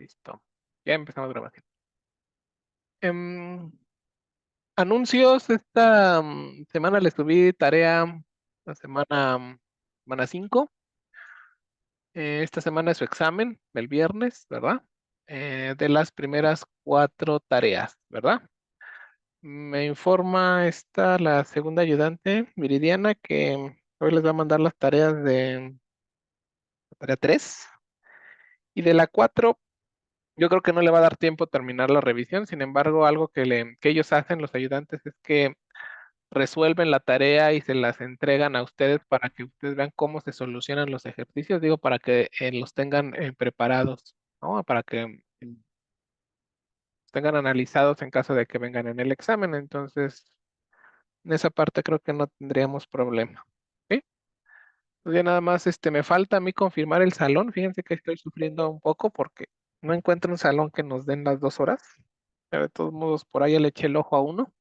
Listo. Ya empezamos grabación. Em, Anuncios. Esta semana le subí tarea, la semana 5. Esta semana es su examen, el viernes, ¿verdad? De las primeras 4 tareas, ¿verdad? Me informa la segunda ayudante, Viridiana, que hoy les va a mandar las tareas de la tarea 3 y de la 4. Yo creo que no le va a dar tiempo a terminar la revisión. Sin embargo, algo que ellos hacen, los ayudantes, es que resuelven la tarea y se las entregan a ustedes para que ustedes vean cómo se solucionan los ejercicios, digo, para que los tengan preparados, ¿no? Para que los tengan analizados en caso de que vengan en el examen. Entonces, en esa parte creo que no tendríamos problema. ¿Sí? Pues ya nada más me falta a mí confirmar el salón. Fíjense que estoy sufriendo un poco porque no encuentro un salón que nos den las 2 horas. Pero de todos modos, por ahí le eché el ojo a uno.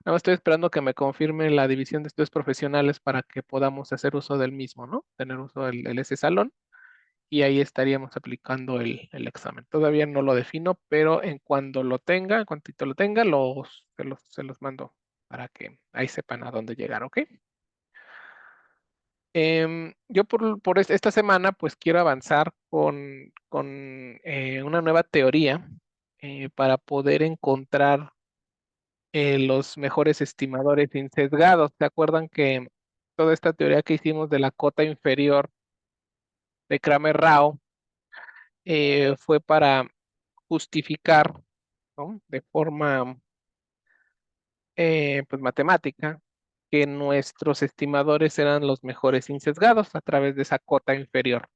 Nada más estoy esperando que me confirme la división de estudios profesionales para que podamos hacer uso del mismo, ¿no? Tener uso del ese salón y ahí estaríamos aplicando el examen. Todavía no lo defino, pero en cuanto lo tenga, en cuantito lo tenga, se los mando para que ahí sepan a dónde llegar, ¿ok? Yo esta semana pues quiero avanzar con una nueva teoría para poder encontrar los mejores estimadores insesgados. ¿Se acuerdan que toda esta teoría que hicimos de la cota inferior de Kramer-Rao fue para justificar, ¿no? De forma pues matemática que nuestros estimadores eran los mejores insesgados a través de esa cota inferior?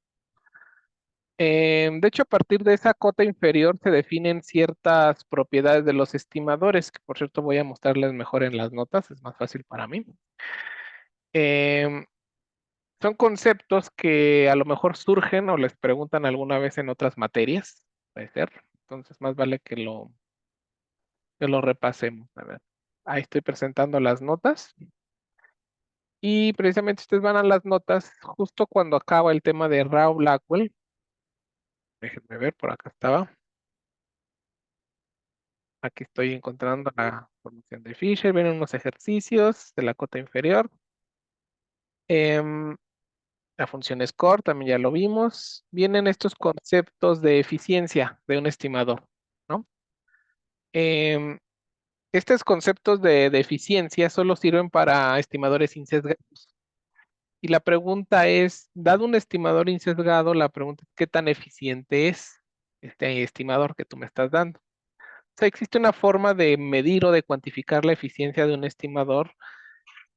De hecho, a partir de esa cota inferior se definen ciertas propiedades de los estimadores, que por cierto voy a mostrarles mejor en las notas, es más fácil para mí. Em, Son conceptos que a lo mejor surgen o les preguntan alguna vez en otras materias, puede ser. Entonces, más vale que lo repasemos. A ver, ahí estoy presentando las notas. Y precisamente ustedes van a las notas justo cuando acaba el tema de Rao Blackwell. Déjenme ver, por acá estaba. Aquí estoy encontrando la formación de Fisher. Vienen unos ejercicios de la cota inferior. Em, la función score también ya lo vimos. Vienen estos conceptos de eficiencia de un estimador, ¿no? Em, Estos conceptos de eficiencia solo sirven para estimadores insesgados. Y la pregunta es, dado un estimador insesgado, la pregunta es, ¿qué tan eficiente es este estimador que tú me estás dando? O sea, existe una forma de medir o de cuantificar la eficiencia de un estimador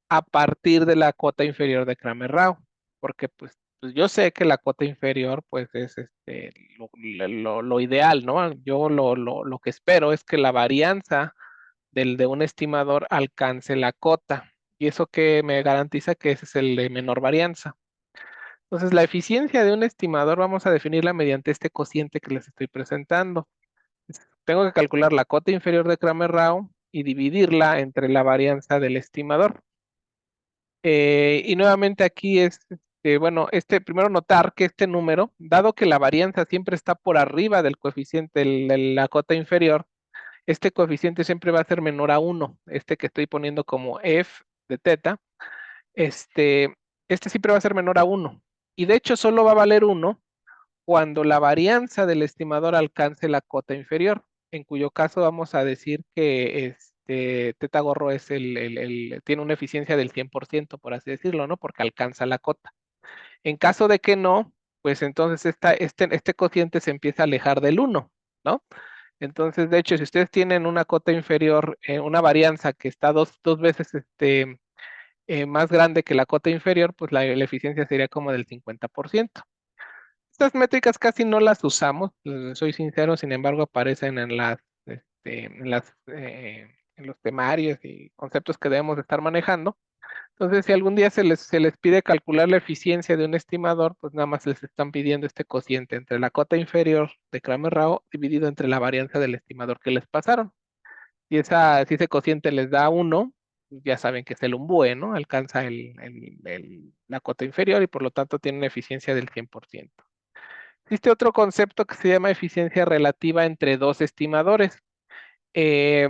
a partir de la cota inferior de Kramer-Rao, porque pues yo sé que la cota inferior pues es lo ideal, ¿no? Yo lo que espero es que la varianza de un estimador alcance la cota, y eso que me garantiza que ese es el de menor varianza. Entonces, la eficiencia de un estimador vamos a definirla mediante este cociente que les estoy presentando. Tengo que calcular la cota inferior de Kramer-Rao y dividirla entre la varianza del estimador. Y nuevamente aquí bueno, primero notar que este número, dado que la varianza siempre está por arriba del coeficiente de la cota inferior, este coeficiente siempre va a ser menor a 1, que estoy poniendo como f de teta, este siempre va a ser menor a 1. Y de hecho solo va a valer 1 cuando la varianza del estimador alcance la cota inferior, en cuyo caso vamos a decir que teta gorro tiene una eficiencia del 100%, por así decirlo, ¿no? Porque alcanza la cota. En caso de que no, pues entonces este cociente se empieza a alejar del 1, ¿no? Entonces, de hecho, si ustedes tienen una cota inferior, una varianza que está dos veces más grande que la cota inferior, pues la eficiencia sería como del 50%. Estas métricas casi no las usamos, soy sincero, sin embargo aparecen en los temarios y conceptos que debemos de estar manejando. Entonces, si algún día se les pide calcular la eficiencia de un estimador, pues nada más les están pidiendo este cociente entre la cota inferior de Kramer-Rao dividido entre la varianza del estimador que les pasaron. Si ese cociente les da 1, ya saben que es el umbue, ¿no? Alcanza la cota inferior y por lo tanto tiene una eficiencia del 100%. Existe otro concepto que se llama eficiencia relativa entre dos estimadores. Eh,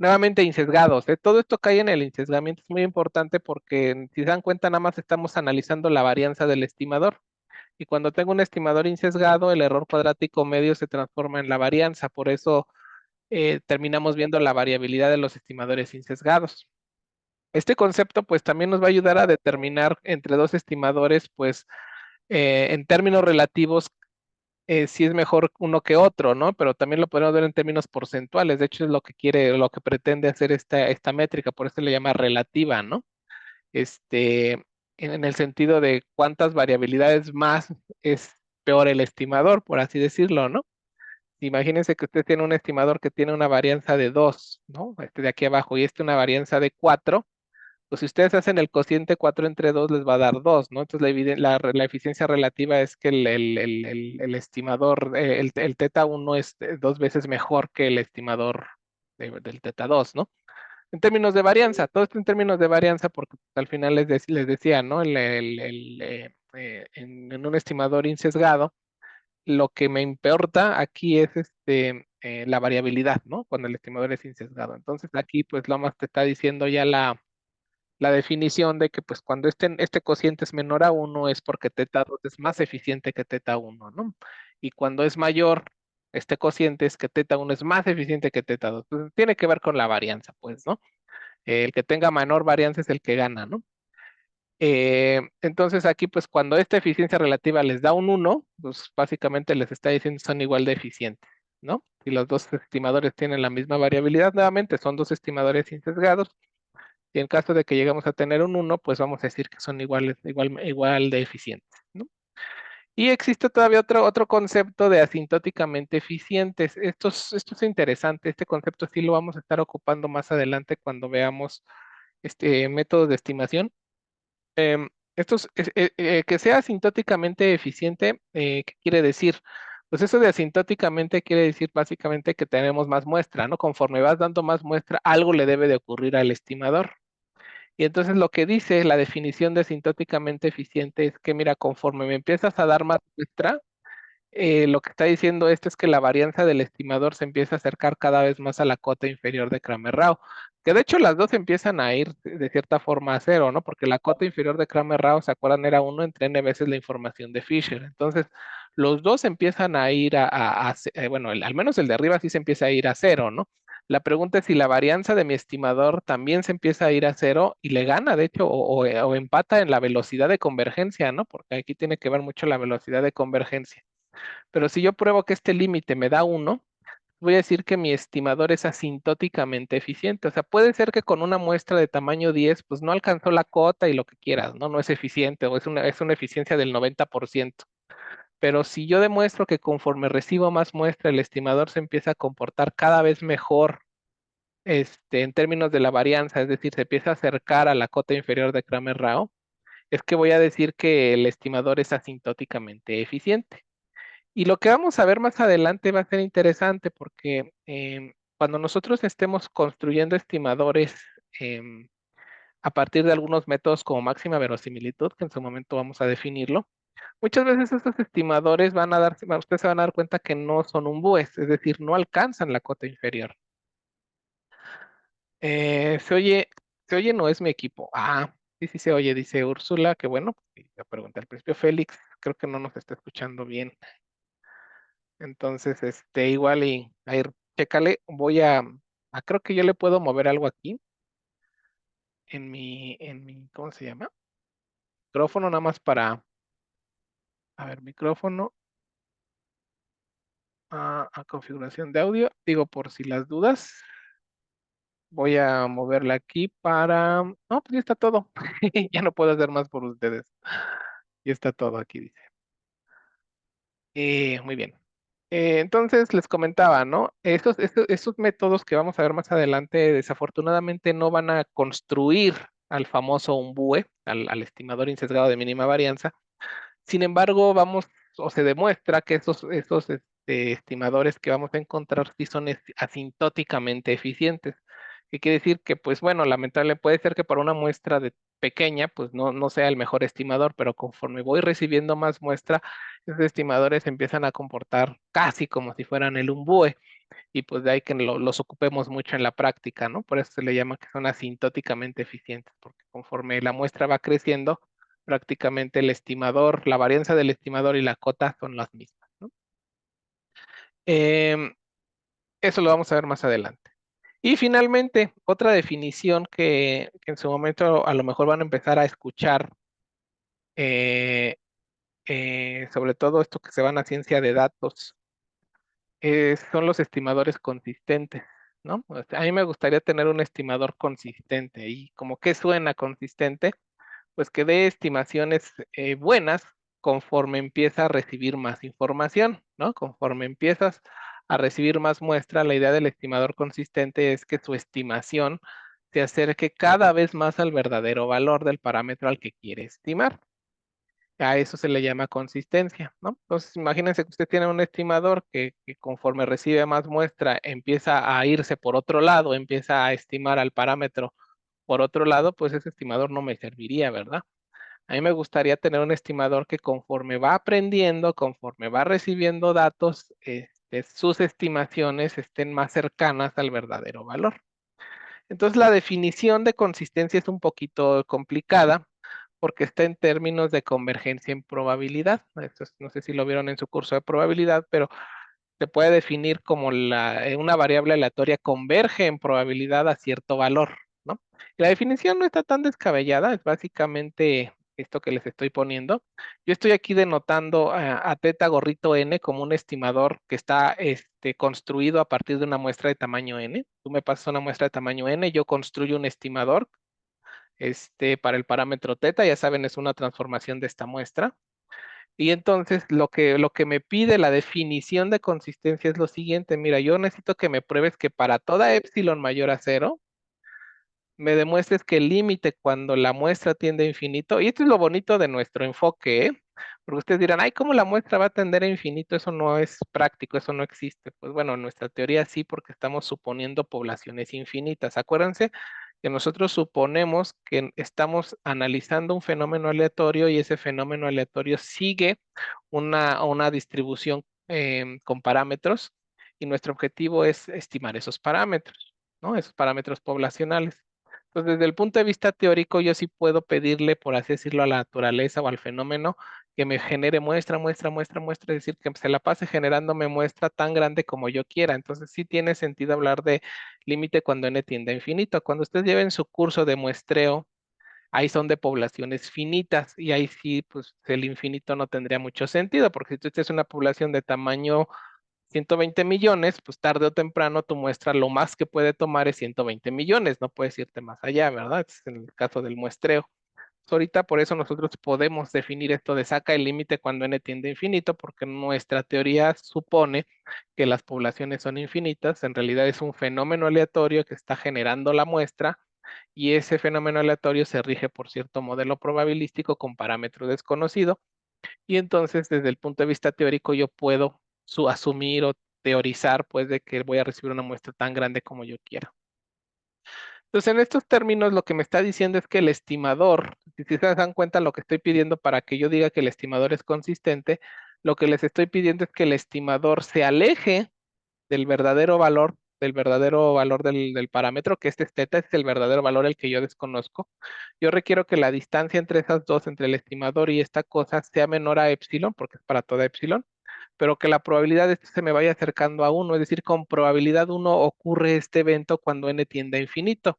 Nuevamente insesgados, ¿eh? Todo esto cae en el insesgamiento, es muy importante porque si se dan cuenta, nada más estamos analizando la varianza del estimador. Y cuando tengo un estimador insesgado, el error cuadrático medio se transforma en la varianza. Por eso terminamos viendo la variabilidad de los estimadores insesgados. Este concepto pues también nos va a ayudar a determinar entre dos estimadores pues en términos relativos si es mejor uno que otro, ¿no? Pero también lo podemos ver en términos porcentuales. De hecho es lo que quiere, lo que pretende hacer esta métrica, por eso se le llama relativa, ¿no? Este, en el sentido de cuántas variabilidades más es peor el estimador, por así decirlo, ¿no? Imagínense que usted tiene un estimador que tiene una varianza de 2, ¿no? Este de aquí abajo, y este una varianza de 4. Pues si ustedes hacen el cociente 4 entre 2 les va a dar 2, ¿no? Entonces la eficiencia relativa es que el estimador, el teta 1 es 2 veces mejor que el estimador del teta 2, ¿no? En términos de varianza, todo esto en términos de varianza, porque al final les decía, ¿no? En un estimador insesgado, lo que me importa aquí es la variabilidad, ¿no? Cuando el estimador es insesgado. Entonces aquí pues lo más te está diciendo ya la definición de que pues cuando este cociente es menor a 1 es porque teta 2 es más eficiente que teta 1, ¿no? Y cuando es mayor este cociente es que teta 1 es más eficiente que teta 2. Pues tiene que ver con la varianza, pues, ¿no? El que tenga menor varianza es el que gana, ¿no? Entonces aquí, pues cuando esta eficiencia relativa les da un 1, pues básicamente les está diciendo que son igual de eficientes, ¿no? Si los dos estimadores tienen la misma variabilidad, nuevamente son dos estimadores sin sesgados, y en caso de que lleguemos a tener un 1, pues vamos a decir que son igual de eficientes, ¿no? Y existe todavía otro concepto de asintóticamente eficientes. Esto es interesante, este concepto sí lo vamos a estar ocupando más adelante cuando veamos métodos de estimación. Que sea asintóticamente eficiente, ¿qué quiere decir? Pues eso de asintóticamente quiere decir básicamente que tenemos más muestra, ¿no? Conforme vas dando más muestra, algo le debe de ocurrir al estimador. Y entonces lo que dice la definición de asintóticamente eficiente es que, mira, conforme me empiezas a dar más muestra, lo que está diciendo esto es que la varianza del estimador se empieza a acercar cada vez más a la cota inferior de Kramer-Rao, que de hecho las dos empiezan a ir de cierta forma a cero, ¿no? Porque la cota inferior de Kramer-Rao, ¿se acuerdan? Era 1 entre n veces la información de Fisher. Entonces, los dos empiezan a ir bueno, al menos el de arriba sí se empieza a ir a cero, ¿no? La pregunta es si la varianza de mi estimador también se empieza a ir a cero y le gana, de hecho, o empata en la velocidad de convergencia, ¿no? Porque aquí tiene que ver mucho la velocidad de convergencia. Pero si yo pruebo que este límite me da 1, voy a decir que mi estimador es asintóticamente eficiente. O sea, puede ser que con una muestra de tamaño 10, pues no alcanzó la cota y lo que quieras, ¿no? No es eficiente o es una eficiencia del 90%. Pero si yo demuestro que conforme recibo más muestra, el estimador se empieza a comportar cada vez mejor, en términos de la varianza, es decir, se empieza a acercar a la cota inferior de Kramer-Rao, es que voy a decir que el estimador es asintóticamente eficiente. Y lo que vamos a ver más adelante va a ser interesante porque cuando nosotros estemos construyendo estimadores em, a partir de algunos métodos como máxima verosimilitud, que en su momento vamos a definirlo, muchas veces estos estimadores ustedes se van a dar cuenta que no son un BUES, es decir, no alcanzan la cota inferior. Se oye, no es mi equipo. Ah, sí, sí se oye, dice Úrsula, que bueno, le pregunté al principio Félix, creo que no nos está escuchando bien. Entonces, igual y a ir, chécale, creo que yo le puedo mover algo aquí ¿cómo se llama? Micrófono nada más a ver, micrófono, a configuración de audio, digo por si las dudas, voy a moverla aquí no, pues ya está todo, ya no puedo hacer más por ustedes, ya está todo aquí, dice. Muy bien. Entonces les comentaba, ¿no? Esos métodos que vamos a ver más adelante, desafortunadamente no van a construir al famoso UMBUE, al estimador insesgado de mínima varianza. Sin embargo, o se demuestra que esos estimadores que vamos a encontrar sí son asintóticamente eficientes. que quiere decir que, pues bueno, lamentable puede ser que para una muestra pequeña, pues no sea el mejor estimador, pero conforme voy recibiendo más muestra, esos estimadores empiezan a comportar casi como si fueran el umbúe, y pues de ahí que los ocupemos mucho en la práctica, ¿no? Por eso se le llama que son asintóticamente eficientes, porque conforme la muestra va creciendo, prácticamente el estimador, la varianza del estimador y la cota son las mismas, ¿no? Em, Eso lo vamos a ver más adelante. Y finalmente, otra definición que en su momento a lo mejor van a empezar a escuchar, eh, sobre todo esto que se van a ciencia de datos, son los estimadores consistentes, ¿no? O sea, a mí me gustaría tener un estimador consistente y como que suena consistente, pues que dé estimaciones buenas conforme empieza a recibir más información, ¿no? Conforme empiezas a recibir más muestra, la idea del estimador consistente es que su estimación se acerque cada vez más al verdadero valor del parámetro al que quiere estimar. A eso se le llama consistencia, ¿no? Entonces, imagínense que usted tiene un estimador que conforme recibe más muestra empieza a irse por otro lado, empieza a estimar al parámetro por otro lado, pues ese estimador no me serviría, ¿verdad? A mí me gustaría tener un estimador que conforme va aprendiendo, conforme va recibiendo datos, sus estimaciones estén más cercanas al verdadero valor. Entonces, la definición de consistencia es un poquito complicada porque está en términos de convergencia en probabilidad. No sé si lo vieron en su curso de probabilidad, pero se puede definir como una variable aleatoria converge en probabilidad a cierto valor, ¿no? Y la definición no está tan descabellada, es básicamente esto que les estoy poniendo. Yo estoy aquí denotando a teta gorrito n como un estimador que está construido a partir de una muestra de tamaño n. Tú me pasas una muestra de tamaño n, yo construyo un estimador para el parámetro teta, ya saben, es una transformación de esta muestra. Y entonces lo que me pide la definición de consistencia es lo siguiente. Mira, yo necesito que me pruebes que para toda epsilon mayor a cero, me demuestres que el límite cuando la muestra tiende a infinito, y esto es lo bonito de nuestro enfoque, ¿eh? Porque ustedes dirán, ay, ¿cómo la muestra va a tender a infinito? Eso no es práctico, eso no existe. Pues bueno, en nuestra teoría sí, porque estamos suponiendo poblaciones infinitas. Acuérdense que nosotros suponemos que estamos analizando un fenómeno aleatorio y ese fenómeno aleatorio sigue una distribución con parámetros y nuestro objetivo es estimar esos parámetros, ¿no? Esos parámetros poblacionales. Entonces, desde el punto de vista teórico, yo sí puedo pedirle, por así decirlo, a la naturaleza o al fenómeno que me genere muestra, muestra, muestra, muestra, es decir, que se la pase generándome muestra tan grande como yo quiera. Entonces, sí tiene sentido hablar de límite cuando n tiende a infinito. Cuando ustedes lleven su curso de muestreo, ahí son de poblaciones finitas y ahí sí, pues el infinito no tendría mucho sentido, porque si tú tienes una población de tamaño 120 millones, pues tarde o temprano tu muestra lo más que puede tomar es 120 millones, no puedes irte más allá, ¿verdad? Es en el caso del muestreo. Ahorita por eso nosotros podemos definir esto de saca el límite cuando n tiende a infinito, porque nuestra teoría supone que las poblaciones son infinitas, en realidad es un fenómeno aleatorio que está generando la muestra y ese fenómeno aleatorio se rige por cierto modelo probabilístico con parámetro desconocido y entonces desde el punto de vista teórico yo puedo asumir o teorizar pues de que voy a recibir una muestra tan grande como yo quiera. Entonces, en estos términos, lo que me está diciendo es que el estimador, si se dan cuenta lo que estoy pidiendo para que yo diga que el estimador es consistente, lo que les estoy pidiendo es que el estimador se aleje del verdadero valor del parámetro, que este es teta, es el verdadero valor el que yo desconozco. Yo requiero que la distancia entre esas dos, entre el estimador y esta cosa, sea menor a epsilon, porque es para toda epsilon, pero que la probabilidad de esto se me vaya acercando a uno, es decir, con probabilidad uno ocurre este evento cuando n tiende a infinito.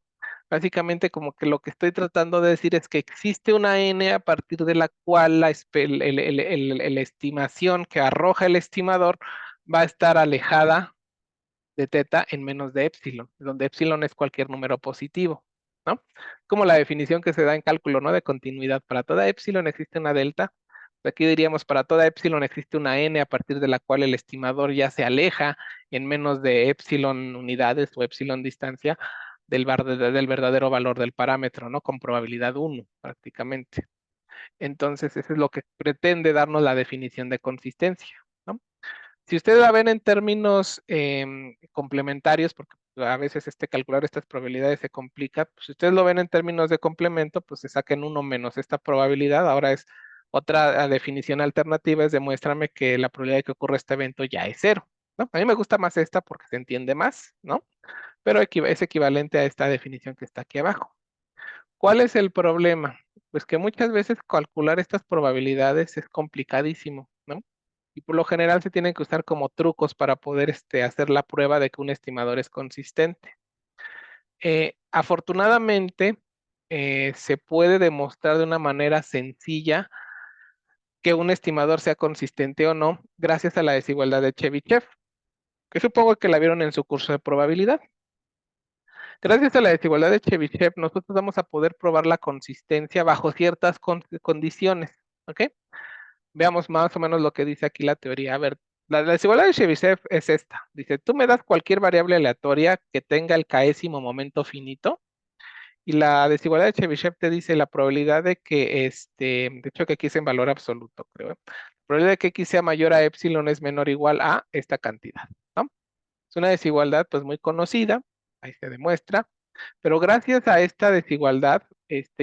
Básicamente como que lo que estoy tratando de decir es que existe una n a partir de la cual la estimación que arroja el estimador va a estar alejada de teta en menos de epsilon, donde epsilon es cualquier número positivo, ¿no? Como la definición que se da en cálculo, ¿no? De continuidad. Para toda epsilon existe una delta. Aquí diríamos, para toda epsilon existe una n a partir de la cual el estimador ya se aleja en menos de epsilon unidades o epsilon distancia del verdadero valor del parámetro, ¿no? Con probabilidad uno, prácticamente. Entonces, eso es lo que pretende darnos la definición de consistencia, ¿no? Si ustedes la ven en términos complementarios, porque a veces calcular estas probabilidades se complica. Pues, si ustedes lo ven en términos de complemento, pues se saquen uno menos esta probabilidad. Ahora es otra definición alternativa, es demuéstrame que la probabilidad de que ocurra este evento ya es cero, ¿no? A mí me gusta más esta porque se entiende más, ¿no? Pero es equivalente a esta definición que está aquí abajo. ¿Cuál es el problema? Pues que muchas veces calcular estas probabilidades es complicadísimo, ¿no? Y por lo general se tienen que usar como trucos para poder hacer la prueba de que un estimador es consistente. Afortunadamente, se puede demostrar de una manera sencilla que un estimador sea consistente o no gracias a la desigualdad de Chebyshev, que supongo que la vieron en su curso de probabilidad. Gracias a la desigualdad de Chebyshev, nosotros vamos a poder probar la consistencia bajo ciertas condiciones, ¿ok? Veamos más o menos lo que dice aquí la teoría. A ver, la desigualdad de Chebyshev es esta. Dice, tú me das cualquier variable aleatoria que tenga el késimo momento finito, y la desigualdad de Chebyshev te dice la probabilidad de que, de hecho que aquí es en valor absoluto, creo. La probabilidad de que x sea mayor a epsilon es menor o igual a esta cantidad, ¿no? Es una desigualdad pues muy conocida, ahí se demuestra, pero gracias a esta desigualdad,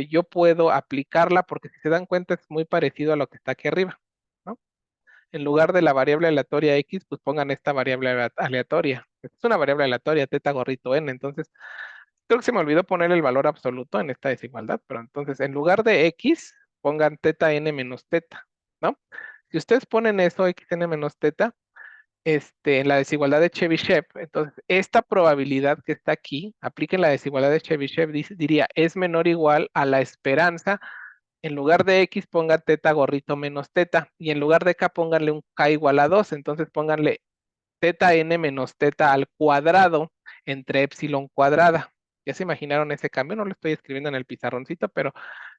yo puedo aplicarla porque si se dan cuenta es muy parecido a lo que está aquí arriba, ¿no? En lugar de la variable aleatoria x, pues pongan esta variable aleatoria. Es una variable aleatoria, teta gorrito n, entonces creo que se me olvidó poner el valor absoluto en esta desigualdad, pero entonces en lugar de x, pongan teta n menos teta, ¿no? Si ustedes ponen eso, xn menos teta, en la desigualdad de Chebyshev, entonces esta probabilidad que está aquí, apliquen la desigualdad de Chebyshev, diría es menor o igual a la esperanza. En lugar de x pongan teta gorrito menos teta, y en lugar de k pónganle un k igual a 2, entonces pónganle teta n menos teta al cuadrado entre epsilon cuadrada. ¿Ya se imaginaron ese cambio? No lo estoy escribiendo en el pizarroncito, pero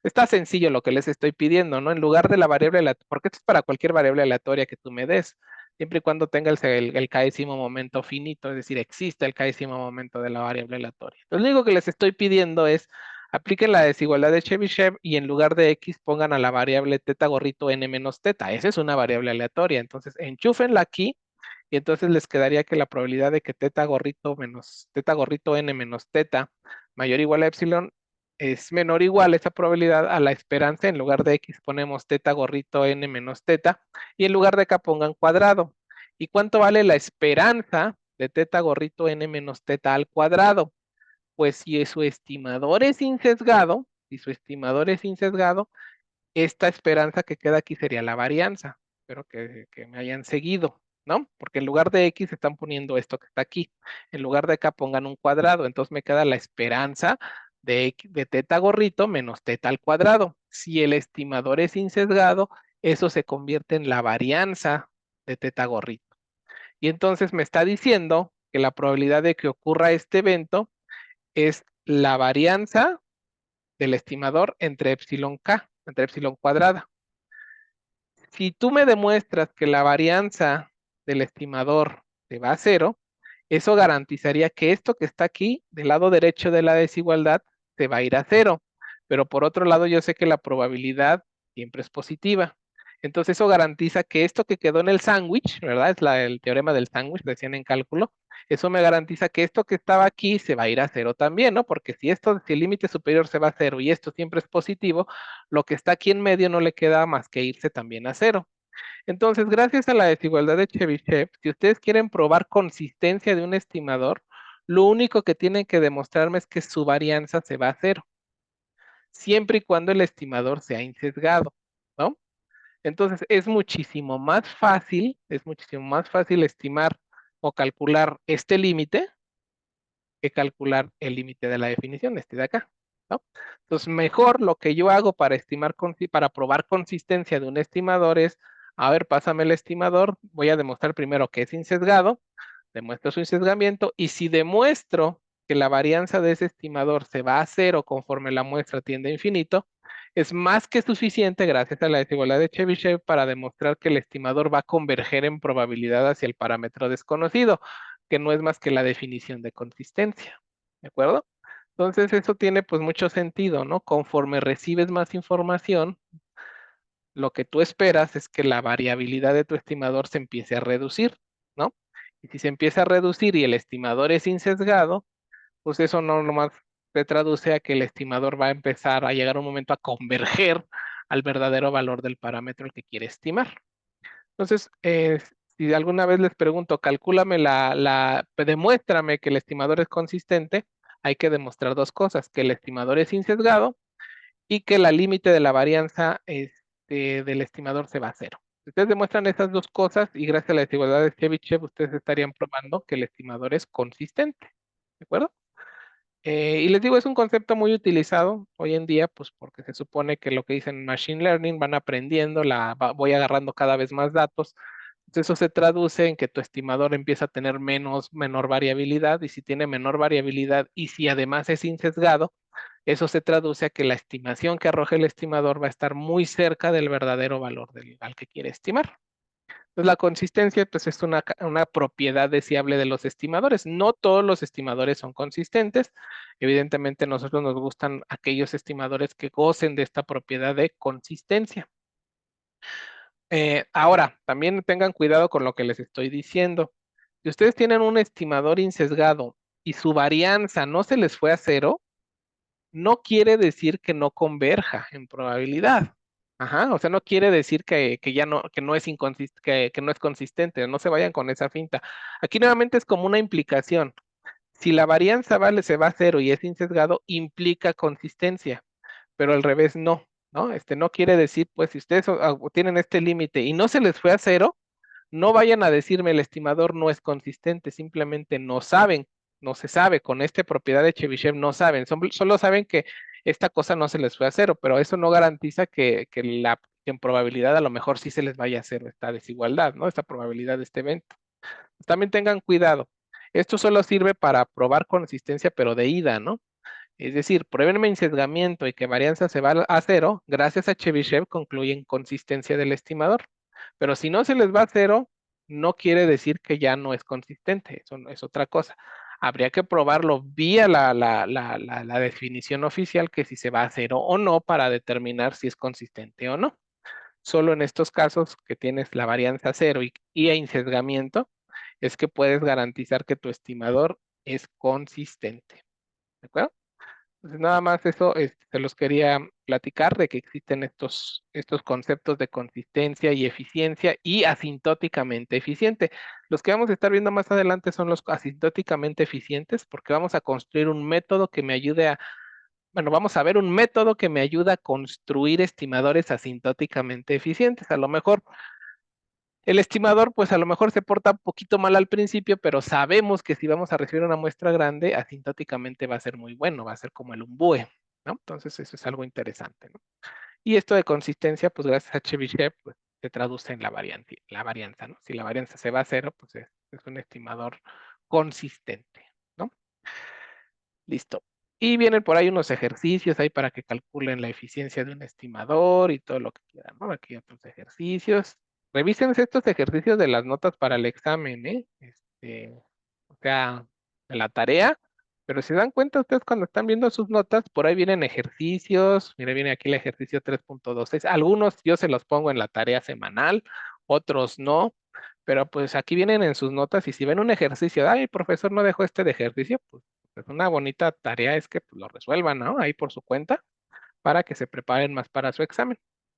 está sencillo lo que les estoy pidiendo, ¿no? En lugar de la variable aleatoria, porque esto es para cualquier variable aleatoria que tú me des, siempre y cuando tenga el késimo momento finito, es decir, existe el késimo momento de la variable aleatoria. Lo único que les estoy pidiendo es apliquen la desigualdad de Chebyshev y en lugar de x pongan a la variable teta gorrito n menos teta. Esa es una variable aleatoria, entonces enchúfenla aquí y entonces les quedaría que la probabilidad de que teta gorrito n menos teta mayor o igual a epsilon es menor o igual esa probabilidad a la esperanza. En lugar de x ponemos teta gorrito n menos teta y en lugar de k pongan cuadrado. ¿Y cuánto vale la esperanza de teta gorrito n menos teta al cuadrado? Pues si su estimador es insesgado, esta esperanza que queda aquí sería la varianza. Espero que me hayan seguido, ¿no? Porque en lugar de x están poniendo esto que está aquí. En lugar de acá pongan un cuadrado. Entonces me queda la esperanza de teta gorrito menos teta al cuadrado. Si el estimador es insesgado, eso se convierte en la varianza de teta gorrito. Y entonces me está diciendo que la probabilidad de que ocurra este evento es la varianza del estimador entre epsilon k, entre epsilon cuadrada. Si tú me demuestras que la varianza del estimador se va a cero, eso garantizaría que esto que está aquí, del lado derecho de la desigualdad, se va a ir a cero. Pero por otro lado, yo sé que la probabilidad siempre es positiva. Entonces eso garantiza que esto que quedó en el sándwich, ¿verdad? Es el teorema del sándwich, decían en cálculo. Eso me garantiza que esto que estaba aquí se va a ir a cero también, ¿no? Porque si el límite superior se va a cero y esto siempre es positivo, lo que está aquí en medio no le queda más que irse también a cero. Entonces, gracias a la desigualdad de Chebyshev, si ustedes quieren probar consistencia de un estimador, lo único que tienen que demostrarme es que su varianza se va a cero, siempre y cuando el estimador sea insesgado, ¿no? Entonces, es muchísimo más fácil estimar o calcular este límite que calcular el límite de la definición, este de acá, ¿no? Entonces, mejor lo que yo hago para para probar consistencia de un estimador es, a ver, pásame el estimador, voy a demostrar primero que es insesgado, demuestro su insesgamiento, y si demuestro que la varianza de ese estimador se va a cero conforme la muestra tiende a infinito, es más que suficiente, gracias a la desigualdad de Chebyshev, para demostrar que el estimador va a converger en probabilidad hacia el parámetro desconocido, que no es más que la definición de consistencia. ¿De acuerdo? Entonces eso tiene pues mucho sentido, ¿no? Conforme recibes más información, lo que tú esperas es que la variabilidad de tu estimador se empiece a reducir, ¿no? Y si se empieza a reducir y el estimador es insesgado, pues eso no nomás se traduce a que el estimador va a empezar a llegar un momento a converger al verdadero valor del parámetro al que quiere estimar. Entonces, si alguna vez les pregunto, calcúlame demuéstrame que el estimador es consistente, hay que demostrar dos cosas, que el estimador es insesgado y que la límite de la varianza del estimador se va a cero. Si ustedes demuestran esas dos cosas y gracias a la desigualdad de Chebyshev, ustedes estarían probando que el estimador es consistente. ¿De acuerdo? Y les digo, es un concepto muy utilizado hoy en día, pues porque se supone que lo que dicen Machine Learning van aprendiendo, voy agarrando cada vez más datos. Entonces, eso se traduce en que tu estimador empieza a tener menor variabilidad y si tiene menor variabilidad y si además es insesgado, eso se traduce a que la estimación que arroje el estimador va a estar muy cerca del verdadero valor al que quiere estimar. Entonces, la consistencia pues, es una propiedad deseable de los estimadores. No todos los estimadores son consistentes. Evidentemente, a nosotros nos gustan aquellos estimadores que gocen de esta propiedad de consistencia. Ahora, también tengan cuidado con lo que les estoy diciendo. Si ustedes tienen un estimador insesgado y su varianza no se les fue a cero, no quiere decir que no converja en probabilidad. Ajá, o sea, no quiere decir que ya no, que no es que no es consistente, no se vayan con esa finta. Aquí nuevamente es como una implicación. Si la varianza se va a cero y es insesgado, implica consistencia, pero al revés no, ¿no? No quiere decir, pues, si ustedes tienen este límite y no se les fue a cero, no vayan a decirme el estimador no es consistente, simplemente no saben, no se sabe, con esta propiedad de Chebyshev no saben, solo saben que esta cosa no se les fue a cero, pero eso no garantiza que en probabilidad a lo mejor sí se les vaya a hacer esta desigualdad, ¿no? Esta probabilidad de este evento. También tengan cuidado. Esto solo sirve para probar consistencia, pero de ida, ¿no? Es decir, pruébenme insesgamiento y que varianza se va a cero, gracias a Chebyshev concluyen consistencia del estimador. Pero si no se les va a cero, no quiere decir que ya no es consistente, eso es otra cosa. Habría que probarlo vía la definición oficial que si se va a cero o no para determinar si es consistente o no. Solo en estos casos que tienes la varianza cero y insesgamiento es que puedes garantizar que tu estimador es consistente. ¿De acuerdo? Entonces, nada más eso se los quería platicar de que existen estos conceptos de consistencia y eficiencia y asintóticamente eficiente. Los que vamos a estar viendo más adelante son los asintóticamente eficientes porque vamos a construir un método que me ayude bueno, vamos a ver un método que me ayuda a construir estimadores asintóticamente eficientes. A lo mejor el estimador, pues a lo mejor se porta un poquito mal al principio, pero sabemos que si vamos a recibir una muestra grande, asintóticamente va a ser muy bueno, va a ser como el umbúe, ¿no? Entonces eso es algo interesante, ¿no? Y esto de consistencia, pues gracias a Chebyshev, pues se traduce en la varianza, ¿no? Si la varianza se va a cero, pues es un estimador consistente, ¿no? Listo. Y vienen por ahí unos ejercicios ahí para que calculen la eficiencia de un estimador y todo lo que quieran, ¿no? Aquí otros ejercicios. Revisen estos ejercicios de las notas para el examen, ¿eh? O sea, de la tarea. Pero si dan cuenta ustedes cuando están viendo sus notas, por ahí vienen ejercicios. Mire, viene aquí el ejercicio 3.26. Algunos yo se los pongo en la tarea semanal, otros no. Pero pues aquí vienen en sus notas y si ven un ejercicio, ay, el profesor no dejó este de ejercicio, pues una bonita tarea es que pues, lo resuelvan, ¿no? Ahí por su cuenta para que se preparen más para su examen,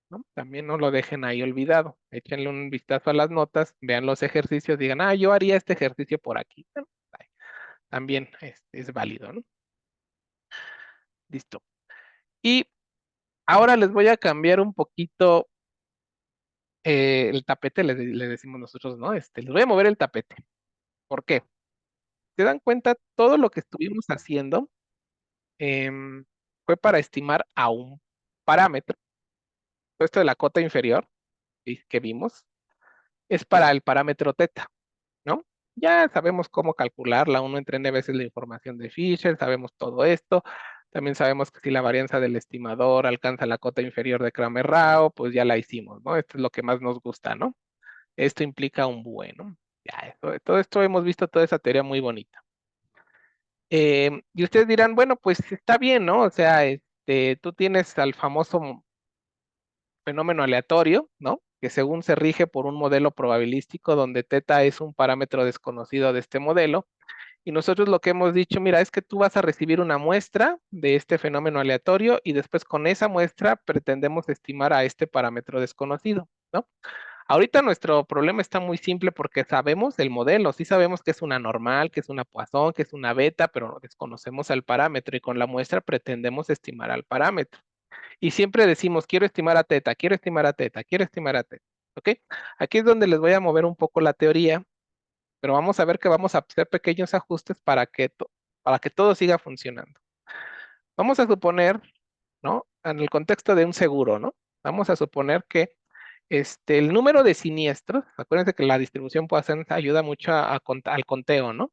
¿no? También no lo dejen ahí olvidado. Échenle un vistazo a las notas, vean los ejercicios, digan, ah, yo haría este ejercicio por aquí. Bueno, ahí también es válido, ¿no? Listo. Y ahora les voy a cambiar un poquito el tapete, le decimos nosotros, ¿no? Les voy a mover el tapete. ¿Por qué? ¿Se dan cuenta? Todo lo que estuvimos haciendo fue para estimar a un parámetro. Esto de la cota inferior que vimos es para el parámetro teta, ¿no? Ya sabemos cómo calcularla, uno entre n veces la información de Fisher, sabemos todo esto. También sabemos que si la varianza del estimador alcanza la cota inferior de Kramer-Rao, pues ya la hicimos, ¿no? Esto es lo que más nos gusta, ¿no? Esto implica un bueno. Ya, todo esto hemos visto toda esa teoría muy bonita. Y ustedes dirán, bueno, pues está bien, ¿no? O sea, tú tienes al famoso fenómeno aleatorio, ¿no? Que según se rige por un modelo probabilístico donde teta es un parámetro desconocido de este modelo Y nosotros lo que hemos dicho, mira, es que tú vas a recibir una muestra de este fenómeno aleatorio y después con esa muestra pretendemos estimar a este parámetro desconocido, ¿no? Ahorita nuestro problema está muy simple porque sabemos el modelo, sí sabemos que es una normal, que es una Poisson, que es una beta, pero desconocemos el parámetro y con la muestra pretendemos estimar al parámetro. Y siempre decimos, quiero estimar a teta, quiero estimar a teta, quiero estimar a teta, ¿ok? Aquí es donde les voy a mover un poco la teoría, pero vamos a ver que vamos a hacer pequeños ajustes para que todo siga funcionando. Vamos a suponer, ¿no? En el contexto de un seguro, ¿no? Vamos a suponer que el número de siniestros, acuérdense que la distribución Poisson ayuda mucho al conteo, ¿no?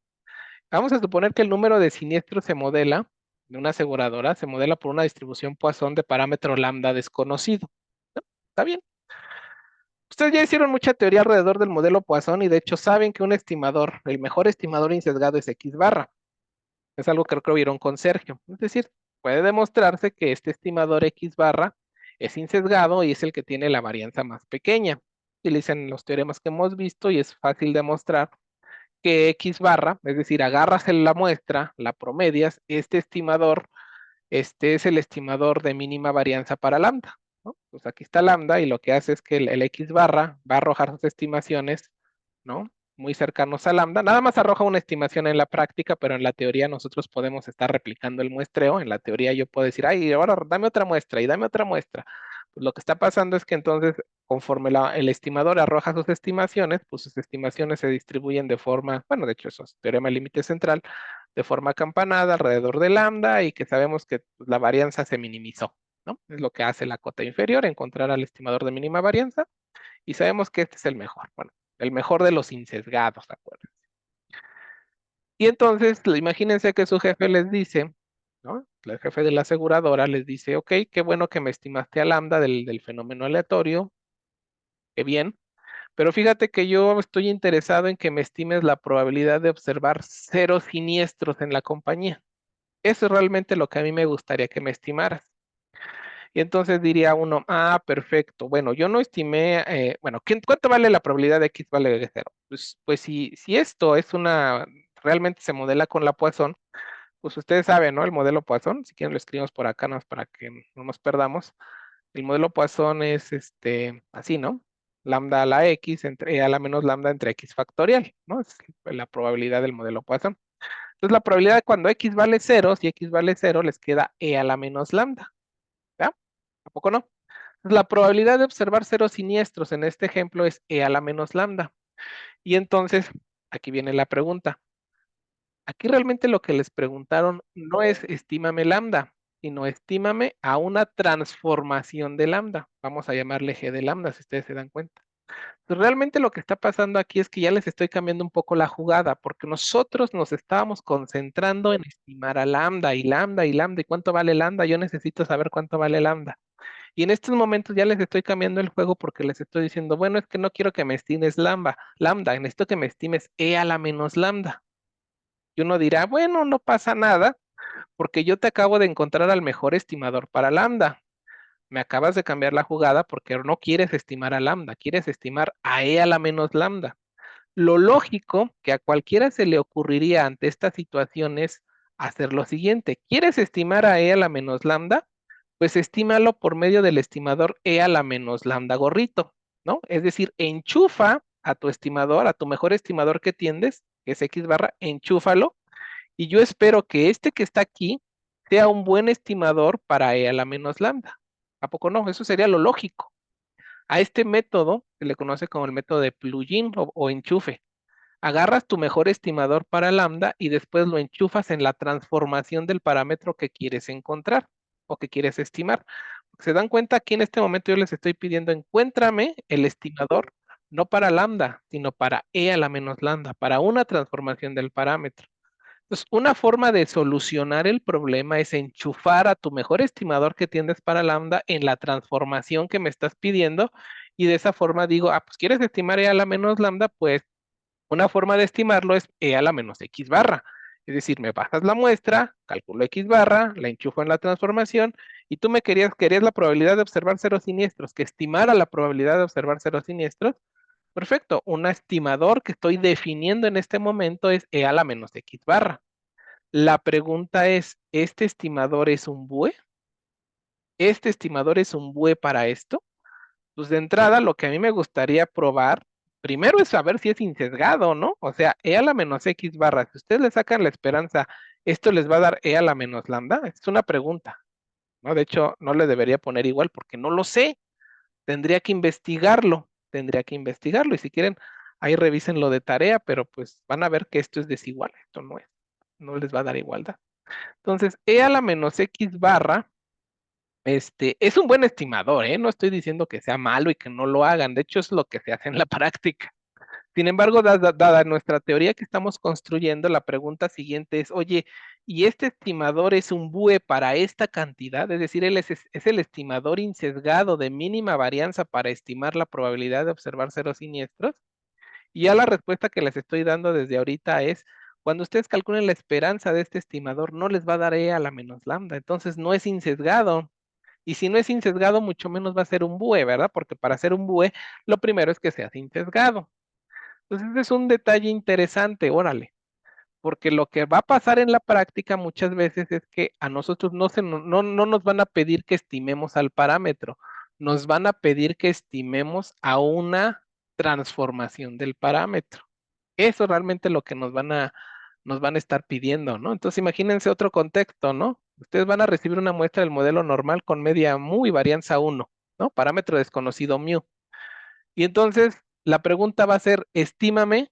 Vamos a suponer que el número de siniestros se modela, de una aseguradora, se modela por una distribución Poisson de parámetro lambda desconocido. ¿No? ¿Está bien? Ustedes ya hicieron mucha teoría alrededor del modelo Poisson y de hecho saben que un estimador, el mejor estimador insesgado es X barra. Es algo que creo que vieron con Sergio. Es decir, puede demostrarse que este estimador X barra es insesgado y es el que tiene la varianza más pequeña. Utilizan los teoremas que hemos visto y es fácil demostrar que X barra, es decir, agarras en la muestra, la promedias, este estimador, este es el estimador de mínima varianza para lambda, ¿no? Pues aquí está lambda y lo que hace es que el X barra va a arrojar sus estimaciones, ¿no? Muy cercanos a lambda. Nada más arroja una estimación en la práctica, pero en la teoría nosotros podemos estar replicando el muestreo. En la teoría yo puedo decir, ay, ahora dame otra muestra y dame otra muestra. Pues lo que está pasando es que entonces, conforme el estimador arroja sus estimaciones, pues sus estimaciones se distribuyen de forma, bueno, de hecho eso es teorema del límite central, de forma acampanada alrededor de lambda y que sabemos que pues, la varianza se minimizó, ¿no? Es lo que hace la cota inferior, encontrar al estimador de mínima varianza y sabemos que este es el mejor, bueno, el mejor de los insesgados, ¿de acuerdo? Y entonces, imagínense que su jefe les dice, ¿no? El jefe de la aseguradora les dice, ok, qué bueno que me estimaste a lambda del fenómeno aleatorio, qué bien, pero fíjate que yo estoy interesado en que me estimes la probabilidad de observar cero siniestros en la compañía. Eso es realmente lo que a mí me gustaría que me estimaras. Y entonces diría uno, ah, perfecto. Bueno, yo no estimé, bueno, ¿cuánto vale la probabilidad de X vale de cero? Pues si esto es realmente se modela con la Poisson, pues ustedes saben, ¿no? El modelo Poisson, si quieren lo escribimos por acá, no es para que no nos perdamos. El modelo Poisson es así, ¿no? Lambda a la X entre a la menos lambda entre X factorial, ¿no? Es la probabilidad del modelo Poisson. Entonces la probabilidad de cuando X vale cero, si X vale cero, les queda E a la menos lambda. ¿Ya? ¿A poco no? La probabilidad de observar cero siniestros en este ejemplo es E a la menos lambda. Y entonces, aquí viene la pregunta. Aquí realmente lo que les preguntaron no es estímame lambda, sino estímame a una transformación de lambda. Vamos a llamarle G de lambda, si ustedes se dan cuenta. Pues realmente lo que está pasando aquí es que ya les estoy cambiando un poco la jugada, porque nosotros nos estábamos concentrando en estimar a lambda y lambda y lambda. ¿Y cuánto vale lambda? Yo necesito saber cuánto vale lambda. Y en estos momentos ya les estoy cambiando el juego porque les estoy diciendo, bueno, es que no quiero que me estimes lambda, necesito que me estimes E a la menos lambda. Y uno dirá, bueno, no pasa nada, porque yo te acabo de encontrar al mejor estimador para lambda. Me acabas de cambiar la jugada porque no quieres estimar a lambda, quieres estimar a E a la menos lambda. Lo lógico que a cualquiera se le ocurriría ante esta situación es hacer lo siguiente. ¿Quieres estimar a E a la menos lambda? Pues estímalo por medio del estimador E a la menos lambda gorrito, ¿no? Es decir, enchufa a tu estimador, a tu mejor estimador que tiendes, que es X barra, enchúfalo, y yo espero que este que está aquí sea un buen estimador para E a la menos lambda. ¿A poco no? Eso sería lo lógico. A este método se le conoce como el método de plugin o enchufe. Agarras tu mejor estimador para lambda y después lo enchufas en la transformación del parámetro que quieres encontrar o que quieres estimar. Se dan cuenta que en este momento yo les estoy pidiendo, encuéntrame el estimador, no para lambda, sino para E a la menos lambda, para una transformación del parámetro. Entonces, una forma de solucionar el problema es enchufar a tu mejor estimador que tienes para lambda en la transformación que me estás pidiendo y de esa forma digo, ah, pues quieres estimar E a la menos lambda, pues una forma de estimarlo es E a la menos X barra. Es decir, me bajas la muestra, calculo X barra, la enchufo en la transformación y tú querías la probabilidad de observar cero siniestros, que estimara la probabilidad de observar cero siniestros, Perfecto. Un estimador que estoy definiendo en este momento es E a la menos X barra. La pregunta es, ¿este estimador es un BUE? ¿Este estimador es un BUE para esto? Pues de entrada, lo que a mí me gustaría probar, primero es saber si es insesgado, ¿no? O sea, E a la menos X barra, si ustedes le sacan la esperanza, ¿esto les va a dar E a la menos lambda? Es una pregunta, ¿no? De hecho, no le debería poner igual porque no lo sé. Tendría que investigarlo. Y si quieren, ahí revisen lo de tarea, pero pues van a ver que esto es desigual, esto no es, no les va a dar igualdad. Entonces, E a la menos X barra, es un buen estimador, ¿eh? No estoy diciendo que sea malo y que no lo hagan, de hecho es lo que se hace en la práctica. Sin embargo, dada nuestra teoría que estamos construyendo, la pregunta siguiente es, oye, ¿y este estimador es un BUE para esta cantidad? Es decir, él es el estimador insesgado de mínima varianza para estimar la probabilidad de observar ceros siniestros. Y ya la respuesta que les estoy dando desde ahorita es, cuando ustedes calculen la esperanza de este estimador, no les va a dar E a la menos lambda, entonces no es insesgado. Y si no es insesgado, mucho menos va a ser un BUE, ¿verdad? Porque para ser un BUE, lo primero es que sea insesgado. Entonces, ese es un detalle interesante, órale, porque lo que va a pasar en la práctica muchas veces es que a nosotros no nos van a pedir que estimemos al parámetro, nos van a pedir que estimemos a una transformación del parámetro. Eso es realmente lo que nos van a estar pidiendo, ¿no? Entonces, imagínense otro contexto, ¿no? Ustedes van a recibir una muestra del modelo normal con media mu y varianza 1, ¿no? Parámetro desconocido mu. Y entonces la pregunta va a ser, estímame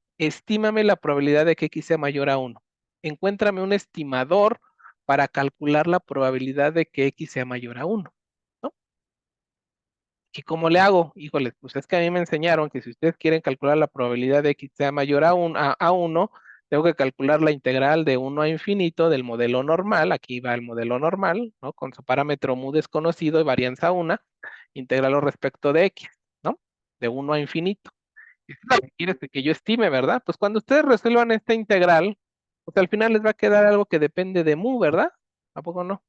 la probabilidad de que X sea mayor a 1. Encuéntrame un estimador para calcular la probabilidad de que X sea mayor a 1, ¿no? ¿Y cómo le hago? Híjole, pues es que a mí me enseñaron que si ustedes quieren calcular la probabilidad de X sea mayor a 1, tengo que calcular la integral de 1 a infinito del modelo normal, aquí va el modelo normal, ¿no? Con su parámetro mu desconocido y varianza 1, integrarlo respecto de X, ¿no? De 1 a infinito. Es lo que quieres que yo estime, ¿verdad? Pues cuando ustedes resuelvan esta integral, pues al final les va a quedar algo que depende de mu, ¿verdad? ¿A poco no?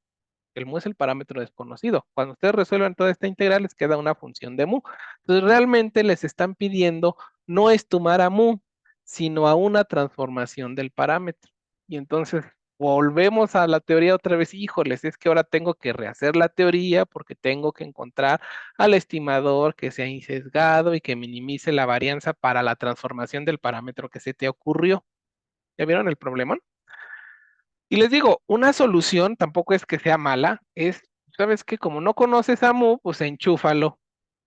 El mu es el parámetro desconocido. Cuando ustedes resuelvan toda esta integral, les queda una función de mu. Entonces realmente les están pidiendo no estimar a mu, sino a una transformación del parámetro. Y entonces volvemos a la teoría otra vez. Híjoles, es que ahora tengo que rehacer la teoría porque tengo que encontrar al estimador que sea insesgado y que minimice la varianza para la transformación del parámetro que se te ocurrió. ¿Ya vieron el problema? Y les digo, una solución tampoco es que sea mala, es, ¿sabes qué? Como no conoces a mu, pues enchúfalo.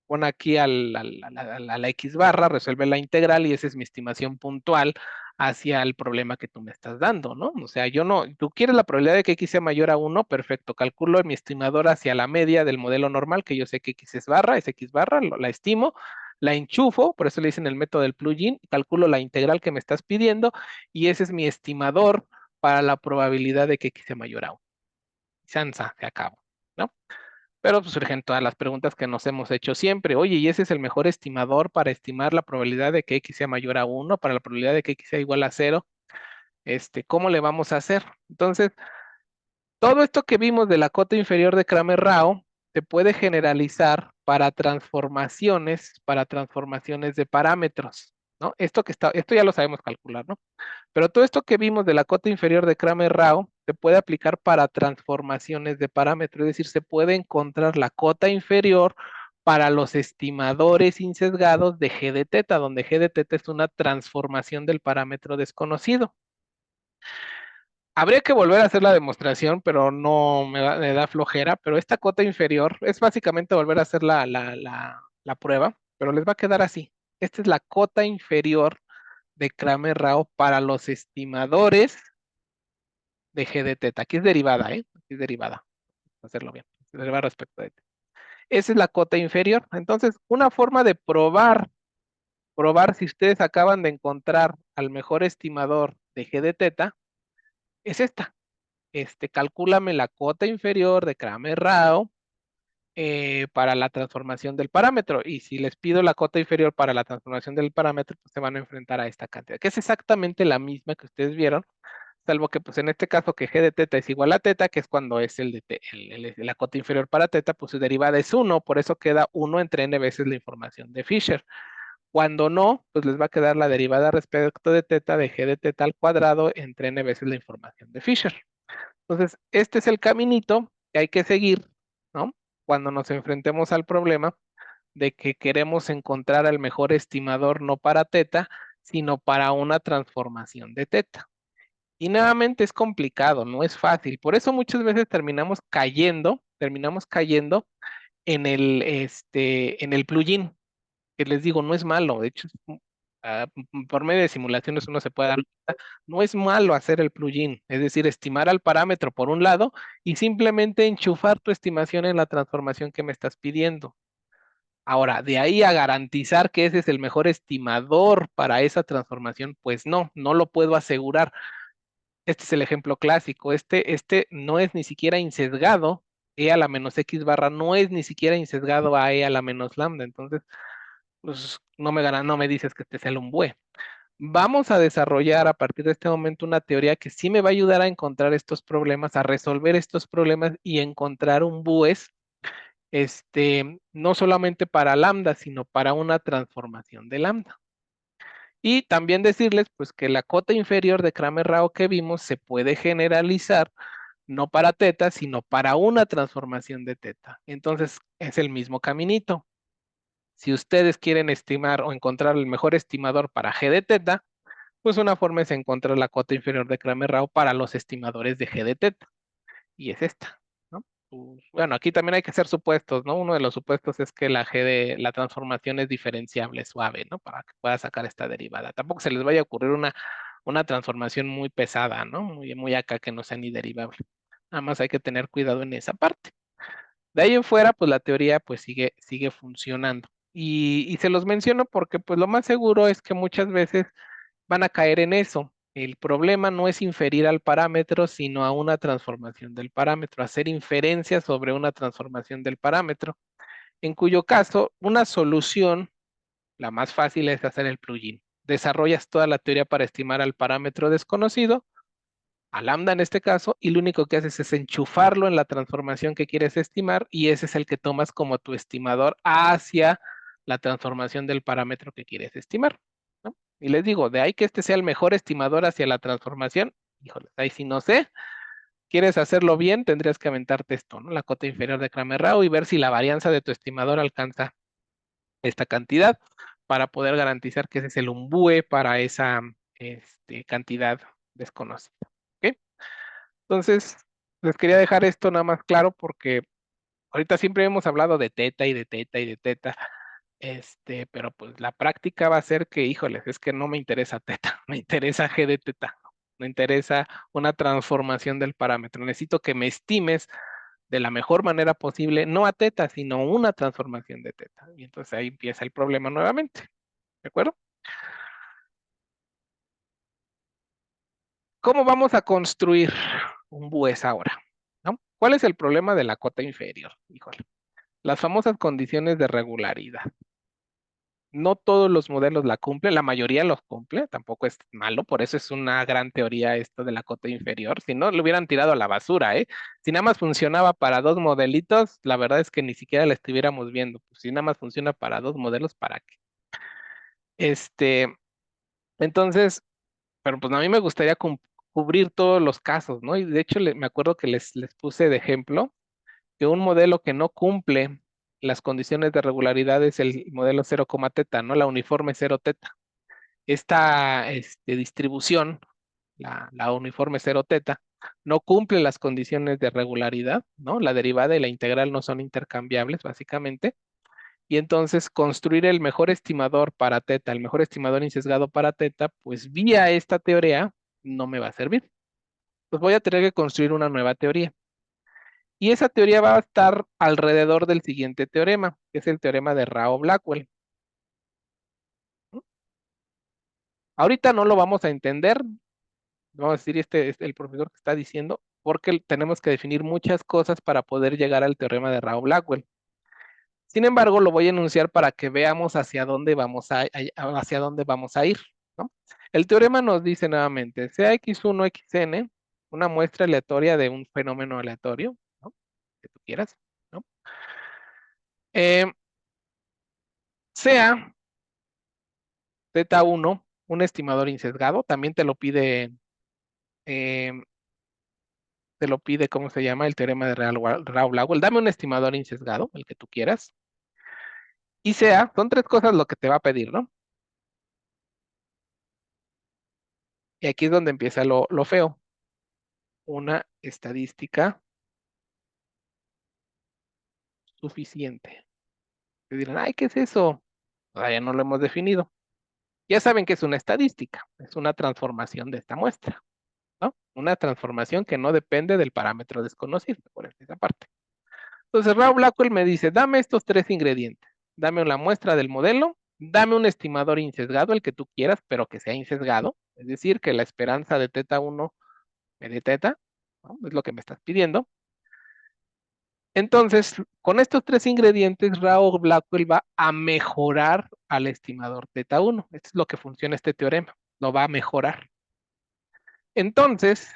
Pon aquí a la X barra, resuelve la integral y esa es mi estimación puntual hacia el problema que tú me estás dando, ¿no? O sea, yo no, tú quieres la probabilidad de que X sea mayor a 1, perfecto, calculo mi estimador hacia la media del modelo normal, que yo sé que es X barra, la estimo, la enchufo, por eso le dicen el método del plugin, calculo la integral que me estás pidiendo y ese es mi estimador para la probabilidad de que X sea mayor a 1. Sansa, se acabó, ¿no? Pero pues surgen todas las preguntas que nos hemos hecho siempre. Oye, ¿y ese es el mejor estimador para estimar la probabilidad de que X sea mayor a 1, para la probabilidad de que X sea igual a 0? ¿Cómo le vamos a hacer? Entonces, todo esto que vimos de la cota inferior de Kramer-Rao se puede generalizar para transformaciones de parámetros, ¿no? Esto ya lo sabemos calcular, ¿no? Pero todo esto que vimos de la cota inferior de Kramer-Rao se puede aplicar para transformaciones de parámetros, es decir, se puede encontrar la cota inferior para los estimadores insesgados de G de teta, donde G de teta es una transformación del parámetro desconocido. Habría que volver a hacer la demostración, pero no me da flojera, pero esta cota inferior es básicamente volver a hacer la prueba, pero les va a quedar así. Esta es la cota inferior de Kramer-Rao para los estimadores de G de teta. Aquí es derivada, ¿eh? Aquí es derivada. Hacerlo bien. Derivada respecto de teta. Esa es la cota inferior. Entonces, una forma de probar si ustedes acaban de encontrar al mejor estimador de G de teta, es esta. Calcúlame la cota inferior de Kramer-Rao para la transformación del parámetro. Y si les pido la cota inferior para la transformación del parámetro, pues se van a enfrentar a esta cantidad, que es exactamente la misma que ustedes vieron, salvo que pues en este caso que G de teta es igual a teta, que es cuando es la cota inferior para teta, pues su derivada es 1, por eso queda 1 entre n veces la información de Fisher. Cuando no, pues les va a quedar la derivada respecto de teta de g de teta al cuadrado entre n veces la información de Fisher. Entonces, este es el caminito que hay que seguir, ¿no? Cuando nos enfrentemos al problema de que queremos encontrar el mejor estimador no para teta, sino para una transformación de teta. Y nuevamente es complicado, no es fácil. Por eso muchas veces terminamos cayendo en el plugin, que les digo, no es malo. De hecho, por medio de simulaciones uno se puede dar cuenta, no es malo hacer el plugin, es decir, estimar al parámetro por un lado y simplemente enchufar tu estimación en la transformación que me estás pidiendo. Ahora, de ahí a garantizar que ese es el mejor estimador para esa transformación, pues no, no lo puedo asegurar. Este es el ejemplo clásico. Este no es ni siquiera insesgado. E a la menos x barra no es ni siquiera insesgado a e a la menos lambda. Entonces, pues no me dices que este sea el umbue. Vamos a desarrollar a partir de este momento una teoría que sí me va a ayudar a encontrar estos problemas, a resolver estos problemas y encontrar un bues, no solamente para lambda, sino para una transformación de lambda. Y también decirles, pues, que la cota inferior de Kramer-Rao que vimos se puede generalizar no para teta, sino para una transformación de teta. Entonces, es el mismo caminito. Si ustedes quieren estimar o encontrar el mejor estimador para g de teta, pues una forma es encontrar la cota inferior de Kramer-Rao para los estimadores de g de teta. Y es esta, ¿no? Pues, bueno, aquí también hay que hacer supuestos, ¿no? Uno de los supuestos es que la transformación es diferenciable suave, ¿no? Para que pueda sacar esta derivada. Tampoco se les vaya a ocurrir una transformación muy pesada, ¿no? Muy acá que no sea ni derivable. Nada más hay que tener cuidado en esa parte. De ahí en fuera, pues la teoría pues sigue funcionando. Y se los menciono porque pues lo más seguro es que muchas veces van a caer en eso. El problema no es inferir al parámetro, sino a una transformación del parámetro, hacer inferencias sobre una transformación del parámetro, en cuyo caso una solución, la más fácil es hacer el plugin. Desarrollas toda la teoría para estimar al parámetro desconocido, a lambda en este caso, y lo único que haces es enchufarlo en la transformación que quieres estimar y ese es el que tomas como tu estimador hacia la transformación del parámetro que quieres estimar, ¿no? Y les digo, de ahí que este sea el mejor estimador hacia la transformación, híjole, ahí sí no sé. ¿Quieres hacerlo bien? Tendrías que aventarte esto, ¿no? La cota inferior de Kramer-Rao y ver si la varianza de tu estimador alcanza esta cantidad para poder garantizar que ese es el umbue para esa cantidad desconocida. ¿Ok? Entonces, les quería dejar esto nada más claro porque ahorita siempre hemos hablado de teta y de teta y de teta, pero pues la práctica va a ser que, híjoles, es que no me interesa teta, me interesa g de teta, me interesa una transformación del parámetro. Necesito que me estimes de la mejor manera posible, no a teta, sino una transformación de teta. Y entonces ahí empieza el problema nuevamente, ¿de acuerdo? ¿Cómo vamos a construir un bues ahora? ¿No? ¿Cuál es el problema de la cota inferior? Híjole. Las famosas condiciones de regularidad. No todos los modelos la cumplen, la mayoría los cumple, tampoco es malo, por eso es una gran teoría esto de la cota inferior. Si no, lo hubieran tirado a la basura, ¿eh? Si nada más funcionaba para dos modelitos, la verdad es que ni siquiera la estuviéramos viendo. Pues si nada más funciona para dos modelos, ¿para qué? Este, entonces, pero pues a mí me gustaría cubrir todos los casos, ¿no? Y de hecho me acuerdo que les puse de ejemplo que un modelo que no cumple las condiciones de regularidad es el modelo 0, teta, ¿no? La uniforme 0 teta. Esta distribución, la uniforme 0 teta, no cumple las condiciones de regularidad, ¿no? La derivada y la integral no son intercambiables, básicamente. Y entonces construir el mejor estimador para teta, el mejor estimador insesgado para teta, pues vía esta teoría no me va a servir. Pues voy a tener que construir una nueva teoría. Y esa teoría va a estar alrededor del siguiente teorema, que es el teorema de Rao-Blackwell. Ahorita no lo vamos a entender, vamos a decir el profesor que está diciendo, porque tenemos que definir muchas cosas para poder llegar al teorema de Rao-Blackwell. Sin embargo, lo voy a enunciar para que veamos hacia dónde hacia dónde vamos a ir, ¿no? El teorema nos dice nuevamente, sea x1, xn, una muestra aleatoria de un fenómeno aleatorio, ¿no? Que tú quieras, ¿no? Eh, sea teta 1, un estimador insesgado, también em, te lo pide, ¿cómo se llama? El teorema de Rao-Blackwell. Dame un estimador insesgado, el que tú quieras. Y sea, son tres cosas lo que te va a pedir, ¿no? Y aquí es donde empieza lo feo. Una estadística suficiente. Te dirán, ay, ¿qué es eso? Todavía no lo hemos definido. Ya saben que es una estadística, es una transformación de esta muestra, ¿no? Una transformación que no depende del parámetro desconocido, por esa parte. Entonces, Rao Blackwell me dice, dame estos tres ingredientes. Dame una muestra del modelo, dame un estimador insesgado, el que tú quieras, pero que sea insesgado. Es decir, que la esperanza de teta 1 me dé teta, ¿no? Es lo que me estás pidiendo. Entonces, con estos tres ingredientes, Rao Blackwell va a mejorar al estimador teta 1. Esto es lo que funciona este teorema. Lo va a mejorar. Entonces,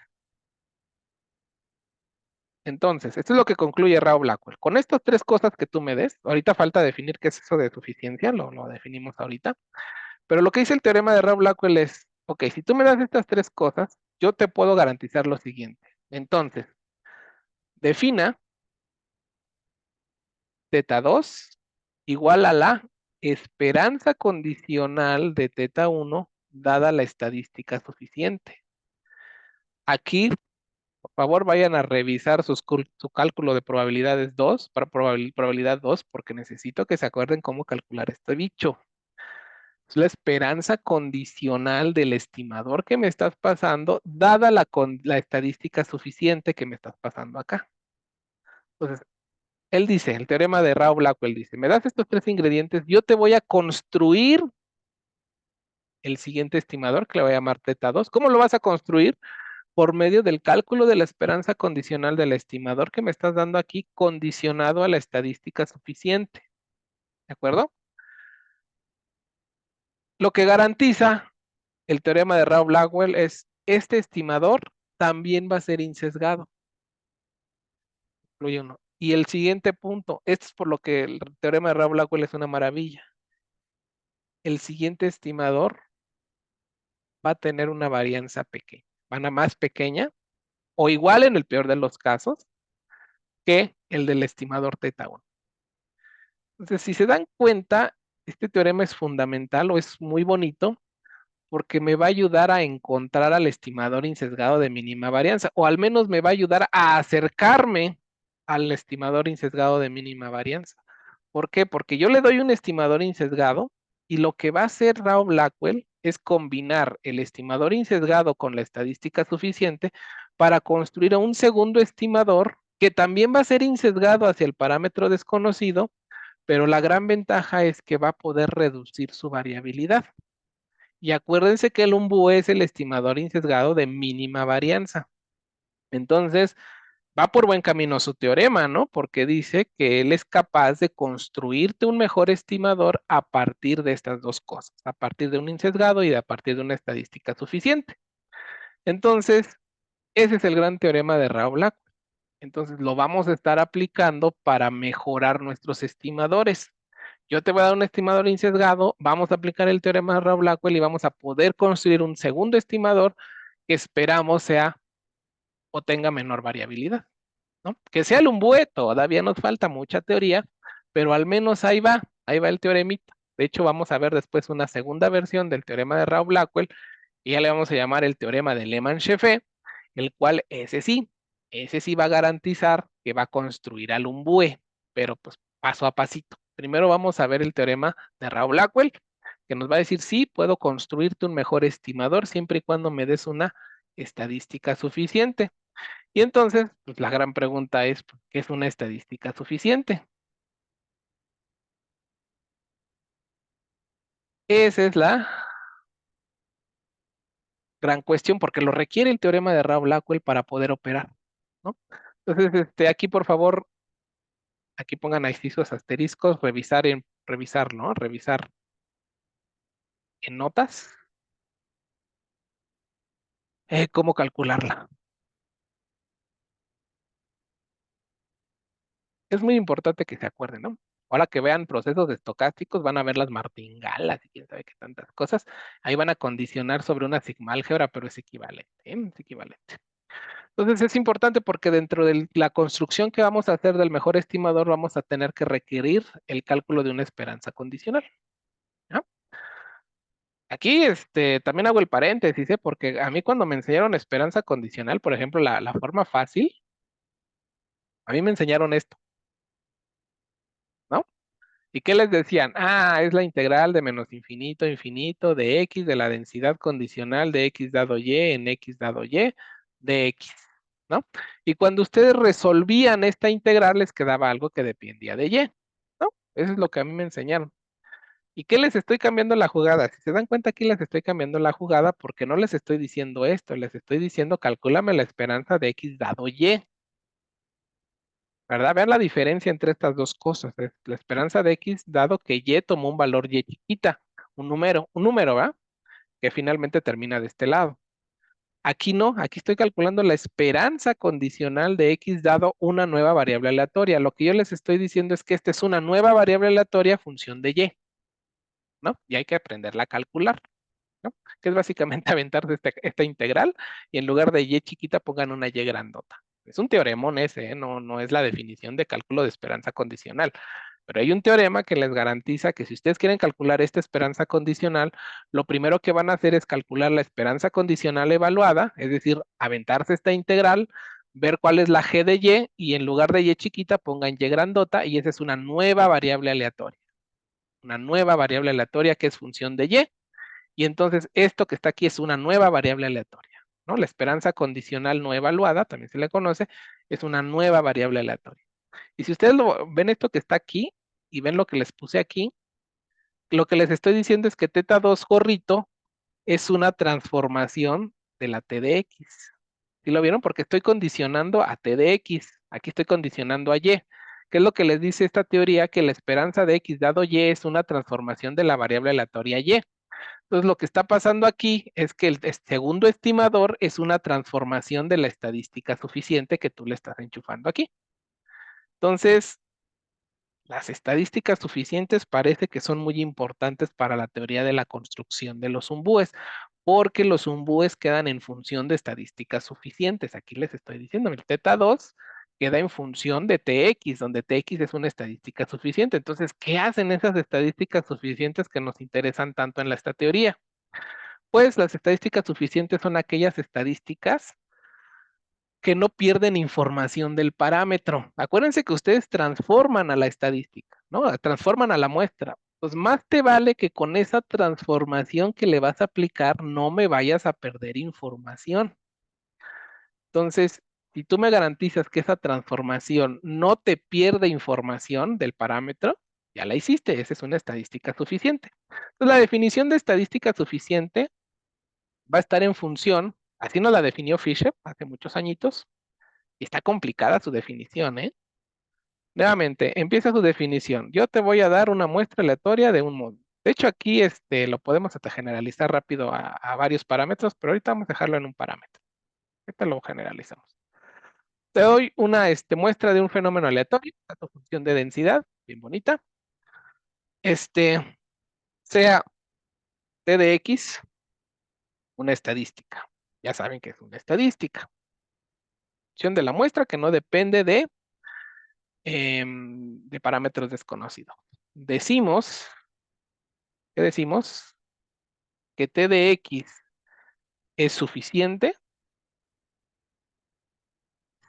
esto es lo que concluye Rao Blackwell. Con estas tres cosas que tú me des, ahorita falta definir qué es eso de suficiencia, lo definimos ahorita, pero lo que dice el teorema de Rao Blackwell es, ok, si tú me das estas tres cosas, yo te puedo garantizar lo siguiente. Entonces, defina teta 2 igual a la esperanza condicional de teta 1 dada la estadística suficiente. Aquí, por favor, vayan a revisar su cálculo de probabilidades 2 para probabilidad 2, porque necesito que se acuerden cómo calcular este bicho. Es la esperanza condicional del estimador que me estás pasando, dada la estadística suficiente que me estás pasando acá. Entonces, él dice, el teorema de Rao Blackwell dice, me das estos tres ingredientes, yo te voy a construir el siguiente estimador, que le voy a llamar teta 2. ¿Cómo lo vas a construir? Por medio del cálculo de la esperanza condicional del estimador que me estás dando aquí, condicionado a la estadística suficiente. ¿De acuerdo? Lo que garantiza el teorema de Rao Blackwell es, este estimador también va a ser insesgado. Incluye uno. Y el siguiente punto, esto es por lo que el teorema de Rao Blackwell es una maravilla. El siguiente estimador va a tener una varianza pequeña, van a más pequeña o igual en el peor de los casos que el del estimador teta 1. Entonces, si se dan cuenta, este teorema es fundamental o es muy bonito porque me va a ayudar a encontrar al estimador insesgado de mínima varianza, o al menos me va a ayudar a acercarme al estimador insesgado de mínima varianza. ¿Por qué? Porque yo le doy un estimador insesgado y lo que va a hacer Rao Blackwell es combinar el estimador insesgado con la estadística suficiente para construir un segundo estimador que también va a ser insesgado hacia el parámetro desconocido, pero la gran ventaja es que va a poder reducir su variabilidad. Y acuérdense que el UMBU es el estimador insesgado de mínima varianza. Entonces, va por buen camino su teorema, ¿no? Porque dice que él es capaz de construirte un mejor estimador a partir de estas dos cosas, a partir de un insesgado y a partir de una estadística suficiente. Entonces, ese es el gran teorema de Rao-Blackwell. Entonces, lo vamos a estar aplicando para mejorar nuestros estimadores. Yo te voy a dar un estimador insesgado, vamos a aplicar el teorema de Rao-Blackwell y vamos a poder construir un segundo estimador que esperamos sea o tenga menor variabilidad, ¿no? Que sea el UMBUE, todavía nos falta mucha teoría, pero al menos ahí va el teoremita. De hecho, vamos a ver después una segunda versión del teorema de Rao-Blackwell y ya le vamos a llamar el teorema de Lehmann-Scheffé, el cual ese sí va a garantizar que va a construir al UMBUE, pero pues paso a pasito. Primero vamos a ver el teorema de Rao-Blackwell, que nos va a decir, sí, puedo construirte un mejor estimador siempre y cuando me des una estadística suficiente. Y entonces, pues la gran pregunta es, ¿qué es una estadística suficiente? Esa es la gran cuestión, porque lo requiere el teorema de Rao-Blackwell para poder operar, ¿no? Entonces, aquí por favor, aquí pongan ahí sus asteriscos, revisar, ¿no? Revisar en notas, cómo calcularla. Es muy importante que se acuerden, ¿no? Ahora que vean procesos estocásticos, van a ver las martingalas y quién sabe qué tantas cosas. Ahí van a condicionar sobre una sigma álgebra, pero es equivalente, ¿eh? Es equivalente. Entonces es importante porque dentro de la construcción que vamos a hacer del mejor estimador, vamos a tener que requerir el cálculo de una esperanza condicional. ¿Ya? Aquí también hago el paréntesis, ¿eh? Porque a mí cuando me enseñaron esperanza condicional, por ejemplo, la forma fácil, a mí me enseñaron esto, ¿no? ¿Y qué les decían? Ah, es la integral de menos infinito a infinito de x de la densidad condicional de x dado y en x dado y de x, ¿no? Y cuando ustedes resolvían esta integral, les quedaba algo que dependía de y, ¿no? Eso es lo que a mí me enseñaron. ¿Y qué les estoy cambiando la jugada? Si se dan cuenta, aquí les estoy cambiando la jugada porque no les estoy diciendo esto, les estoy diciendo calcúlame la esperanza de x dado y, ¿verdad? Vean la diferencia entre estas dos cosas. Es la esperanza de x dado que y tomó un valor y chiquita, un número, ¿va? Que finalmente termina de este lado. Aquí no, aquí estoy calculando la esperanza condicional de x dado una nueva variable aleatoria. Lo que yo les estoy diciendo es que esta es una nueva variable aleatoria función de y, ¿no? Y hay que aprenderla a calcular, ¿no? Que es básicamente aventarse esta integral y en lugar de y chiquita pongan una y grandota. Es un teoremón ese, ¿eh? No, no es la definición de cálculo de esperanza condicional. Pero hay un teorema que les garantiza que si ustedes quieren calcular esta esperanza condicional, lo primero que van a hacer es calcular la esperanza condicional evaluada, es decir, aventarse esta integral, ver cuál es la g de y en lugar de y chiquita pongan y grandota y esa es una nueva variable aleatoria. Una nueva variable aleatoria que es función de y entonces esto que está aquí es una nueva variable aleatoria, ¿no? La esperanza condicional no evaluada, también se le conoce, es una nueva variable aleatoria. Y si ustedes ven esto que está aquí y ven lo que les puse aquí, lo que les estoy diciendo es que teta 2 gorrito es una transformación de la t de x. ¿Sí lo vieron? Porque estoy condicionando a t de x. Aquí estoy condicionando a y. ¿Qué es lo que les dice esta teoría? Que la esperanza de x dado y es una transformación de la variable aleatoria y. Entonces, lo que está pasando aquí es que el segundo estimador es una transformación de la estadística suficiente que tú le estás enchufando aquí. Entonces, las estadísticas suficientes parece que son muy importantes para la teoría de la construcción de los umbúes, porque los umbúes quedan en función de estadísticas suficientes. Aquí les estoy diciendo, el teta 2 queda en función de Tx, donde Tx es una estadística suficiente. Entonces, ¿qué hacen esas estadísticas suficientes que nos interesan tanto en esta teoría? Pues las estadísticas suficientes son aquellas estadísticas que no pierden información del parámetro. Acuérdense que ustedes transforman a la estadística, ¿no? Transforman a la muestra. Pues más te vale que con esa transformación que le vas a aplicar no me vayas a perder información. Entonces, si tú me garantizas que esa transformación no te pierde información del parámetro, ya la hiciste, esa es una estadística suficiente. Entonces, la definición de estadística suficiente va a estar en función, así nos la definió Fisher hace muchos añitos, y está complicada su definición, ¿eh? Nuevamente, empieza su definición. Yo te voy a dar una muestra aleatoria de un modo. De hecho, aquí lo podemos hasta generalizar rápido a varios parámetros, pero ahorita vamos a dejarlo en un parámetro. Ahorita lo generalizamos. Te doy una muestra de un fenómeno aleatorio, tu función de densidad, bien bonita. Sea t de x, una estadística. Ya saben que es una estadística. Función de la muestra que no depende de parámetros desconocidos. Decimos, ¿qué decimos? Que t de x es suficiente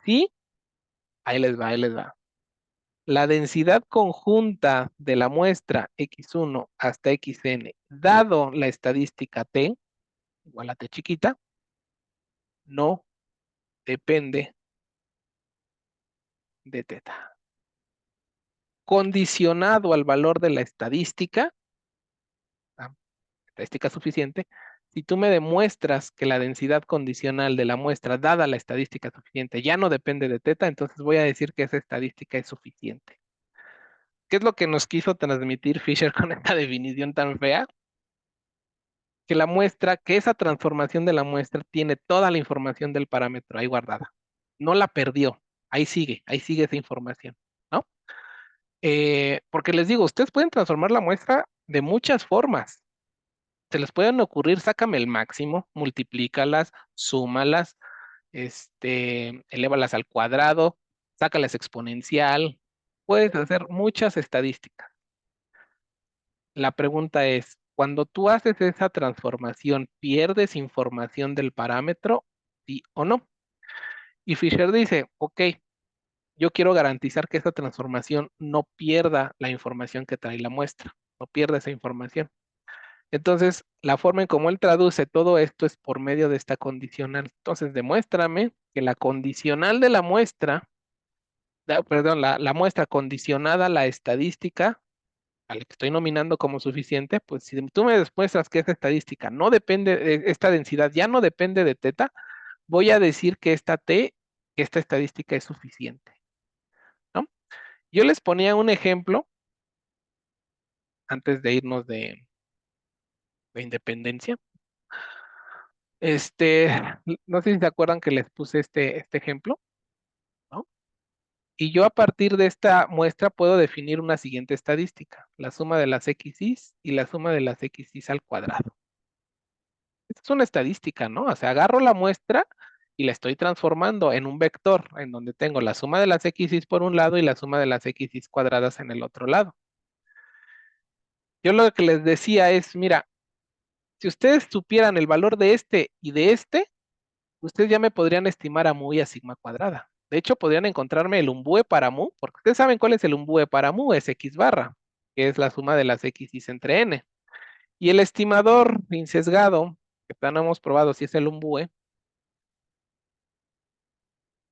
si, ahí les va. La densidad conjunta de la muestra x1 hasta xn, dado la estadística t, igual a t chiquita, no depende de teta. Condicionado al valor de la estadística, estadística suficiente, si tú me demuestras que la densidad condicional de la muestra dada la estadística suficiente ya no depende de teta, entonces voy a decir que esa estadística es suficiente. ¿Qué es lo que nos quiso transmitir Fisher con esta definición tan fea? Que la muestra, que esa transformación de la muestra tiene toda la información del parámetro ahí guardada. No la perdió. Ahí sigue esa información, ¿no? Porque les digo, ustedes pueden transformar la muestra de muchas formas. Se les pueden ocurrir, sácame el máximo, multiplícalas, súmalas, elévalas al cuadrado, sácalas exponencial. Puedes hacer muchas estadísticas. La pregunta es, cuando tú haces esa transformación, ¿pierdes información del parámetro? ¿Sí o no? Y Fisher dice, ok, yo quiero garantizar que esta transformación no pierda la información que trae la muestra, no pierda esa información. Entonces, la forma en cómo él traduce todo esto es por medio de esta condicional. Entonces, demuéstrame que la condicional de la muestra, perdón, la muestra condicionada a la estadística, a la que estoy nominando como suficiente, pues si tú me demuestras que esa estadística no depende, esta densidad ya no depende de teta, voy a decir que que esta estadística es suficiente, ¿no? Yo les ponía un ejemplo antes de irnos de independencia. Este, no sé si se acuerdan que les puse este ejemplo, ¿no? Y yo a partir de esta muestra puedo definir una siguiente estadística, la suma de las x's y la suma de las x's al cuadrado. Esta es una estadística, ¿no? O sea, agarro la muestra y la estoy transformando en un vector, en donde tengo la suma de las x's por un lado y la suma de las x's cuadradas en el otro lado. Yo lo que les decía es, mira, si ustedes supieran el valor de este y de este, ustedes ya me podrían estimar a mu y a sigma cuadrada. De hecho, podrían encontrarme el umbúe para mu, porque ustedes saben cuál es el umbúe para mu, es x barra, que es la suma de las x's entre n. Y el estimador insesgado, que todavía no hemos probado si es el umbúe,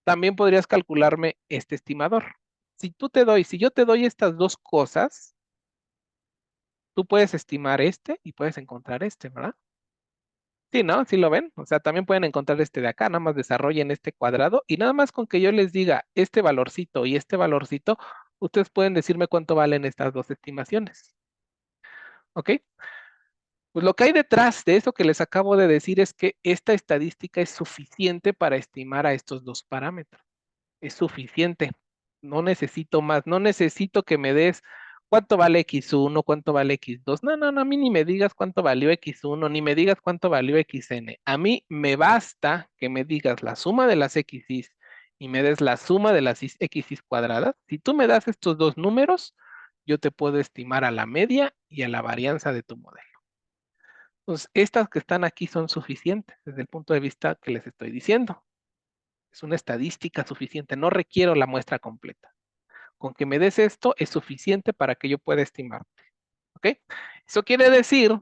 también podrías calcularme este estimador. Si yo te doy estas dos cosas, tú puedes estimar este y puedes encontrar este, ¿verdad? Sí, ¿no? ¿Sí lo ven? O sea, también pueden encontrar este de acá, nada más desarrollen este cuadrado y nada más con que yo les diga este valorcito y este valorcito, ustedes pueden decirme cuánto valen estas dos estimaciones. ¿Ok? Pues lo que hay detrás de eso que les acabo de decir es que esta estadística es suficiente para estimar a estos dos parámetros. Es suficiente. No necesito más. No necesito que me des cuánto vale x1, cuánto vale x2. No, no, no, a mí ni me digas cuánto valió x1, ni me digas cuánto valió xn. A mí me basta que me digas la suma de las x's y me des la suma de las x's cuadradas. Si tú me das estos dos números, yo te puedo estimar a la media y a la varianza de tu modelo. Entonces, estas que están aquí son suficientes desde el punto de vista que les estoy diciendo. Es una estadística suficiente, no requiero la muestra completa. Con que me des esto es suficiente para que yo pueda estimarte. ¿Ok? Eso quiere decir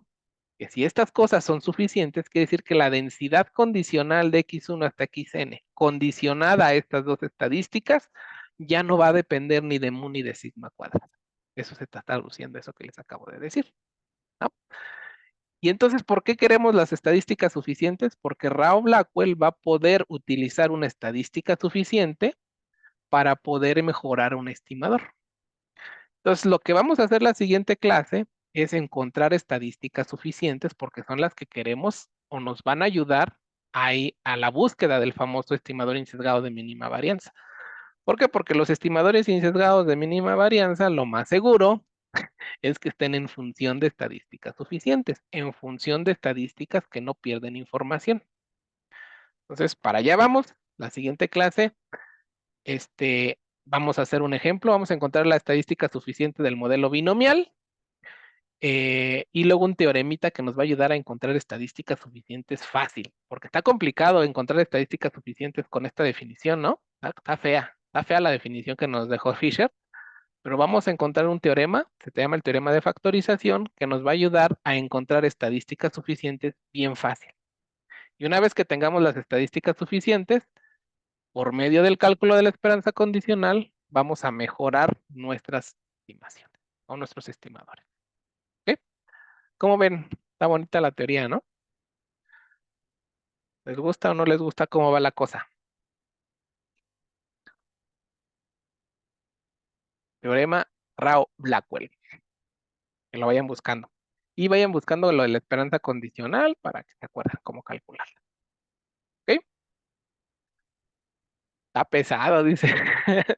que si estas cosas son suficientes, quiere decir que la densidad condicional de x1 hasta xn, condicionada a estas dos estadísticas, ya no va a depender ni de mu ni de sigma cuadrada. Eso se está traduciendo, eso que les acabo de decir, ¿no? Y entonces, ¿por qué queremos las estadísticas suficientes? Porque Rao Blackwell va a poder utilizar una estadística suficiente para poder mejorar un estimador. Entonces, lo que vamos a hacer la siguiente clase es encontrar estadísticas suficientes porque son las que queremos o nos van a ayudar a la búsqueda del famoso estimador insesgado de mínima varianza. ¿Por qué? Porque los estimadores insesgados de mínima varianza, lo más seguro es que estén en función de estadísticas suficientes, en función de estadísticas que no pierden información. Entonces, para allá vamos. La siguiente clase, vamos a hacer un ejemplo, vamos a encontrar la estadística suficiente del modelo binomial y luego un teoremita que nos va a ayudar a encontrar estadísticas suficientes fácil, porque está complicado encontrar estadísticas suficientes con esta definición, ¿no? Está fea la definición que nos dejó Fisher, pero vamos a encontrar un teorema, se llama el teorema de factorización, que nos va a ayudar a encontrar estadísticas suficientes bien fácil. Y una vez que tengamos las estadísticas suficientes, por medio del cálculo de la esperanza condicional, vamos a mejorar nuestras estimaciones o nuestros estimadores. ¿Ok? ¿Cómo ven? Está bonita la teoría, ¿no? ¿Les gusta o no les gusta cómo va la cosa? Teorema Rao-Blackwell. Que lo vayan buscando. Y vayan buscando lo de la esperanza condicional para que se acuerden cómo calcularla. ¿Ok? Está pesado, dice,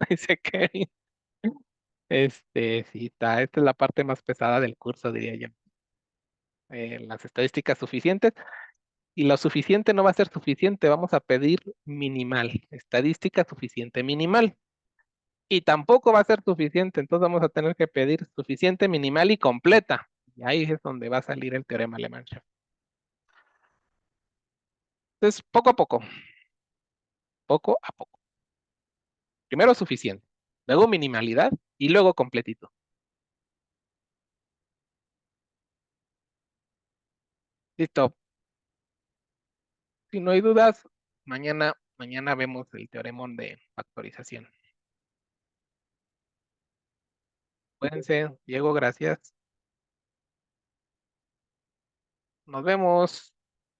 dice Kevin. Sí, está. Esta es la parte más pesada del curso, diría yo. Las estadísticas suficientes. Y lo suficiente no va a ser suficiente. Vamos a pedir minimal. Estadística suficiente minimal. Y tampoco va a ser suficiente. Entonces vamos a tener que pedir suficiente minimal y completa. Y ahí es donde va a salir el teorema alemán. Entonces, poco a poco. Poco a poco. Primero suficiente. Luego minimalidad. Y luego completito. Listo. Si no hay dudas, mañana vemos el teoremón de factorización. Cuídense, Diego, gracias. Nos vemos.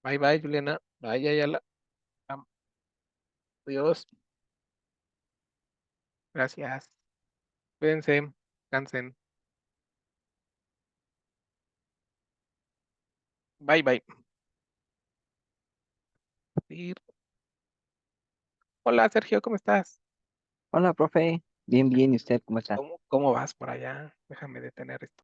Bye bye, Juliana. Bye, Ayala. Adiós. Gracias. Cuídense. Cansen. Bye bye. Sí. Hola, Sergio, ¿cómo estás? Hola, profe. Bien, bien. ¿Y usted cómo está? ¿Cómo vas por allá? Déjame detener esto.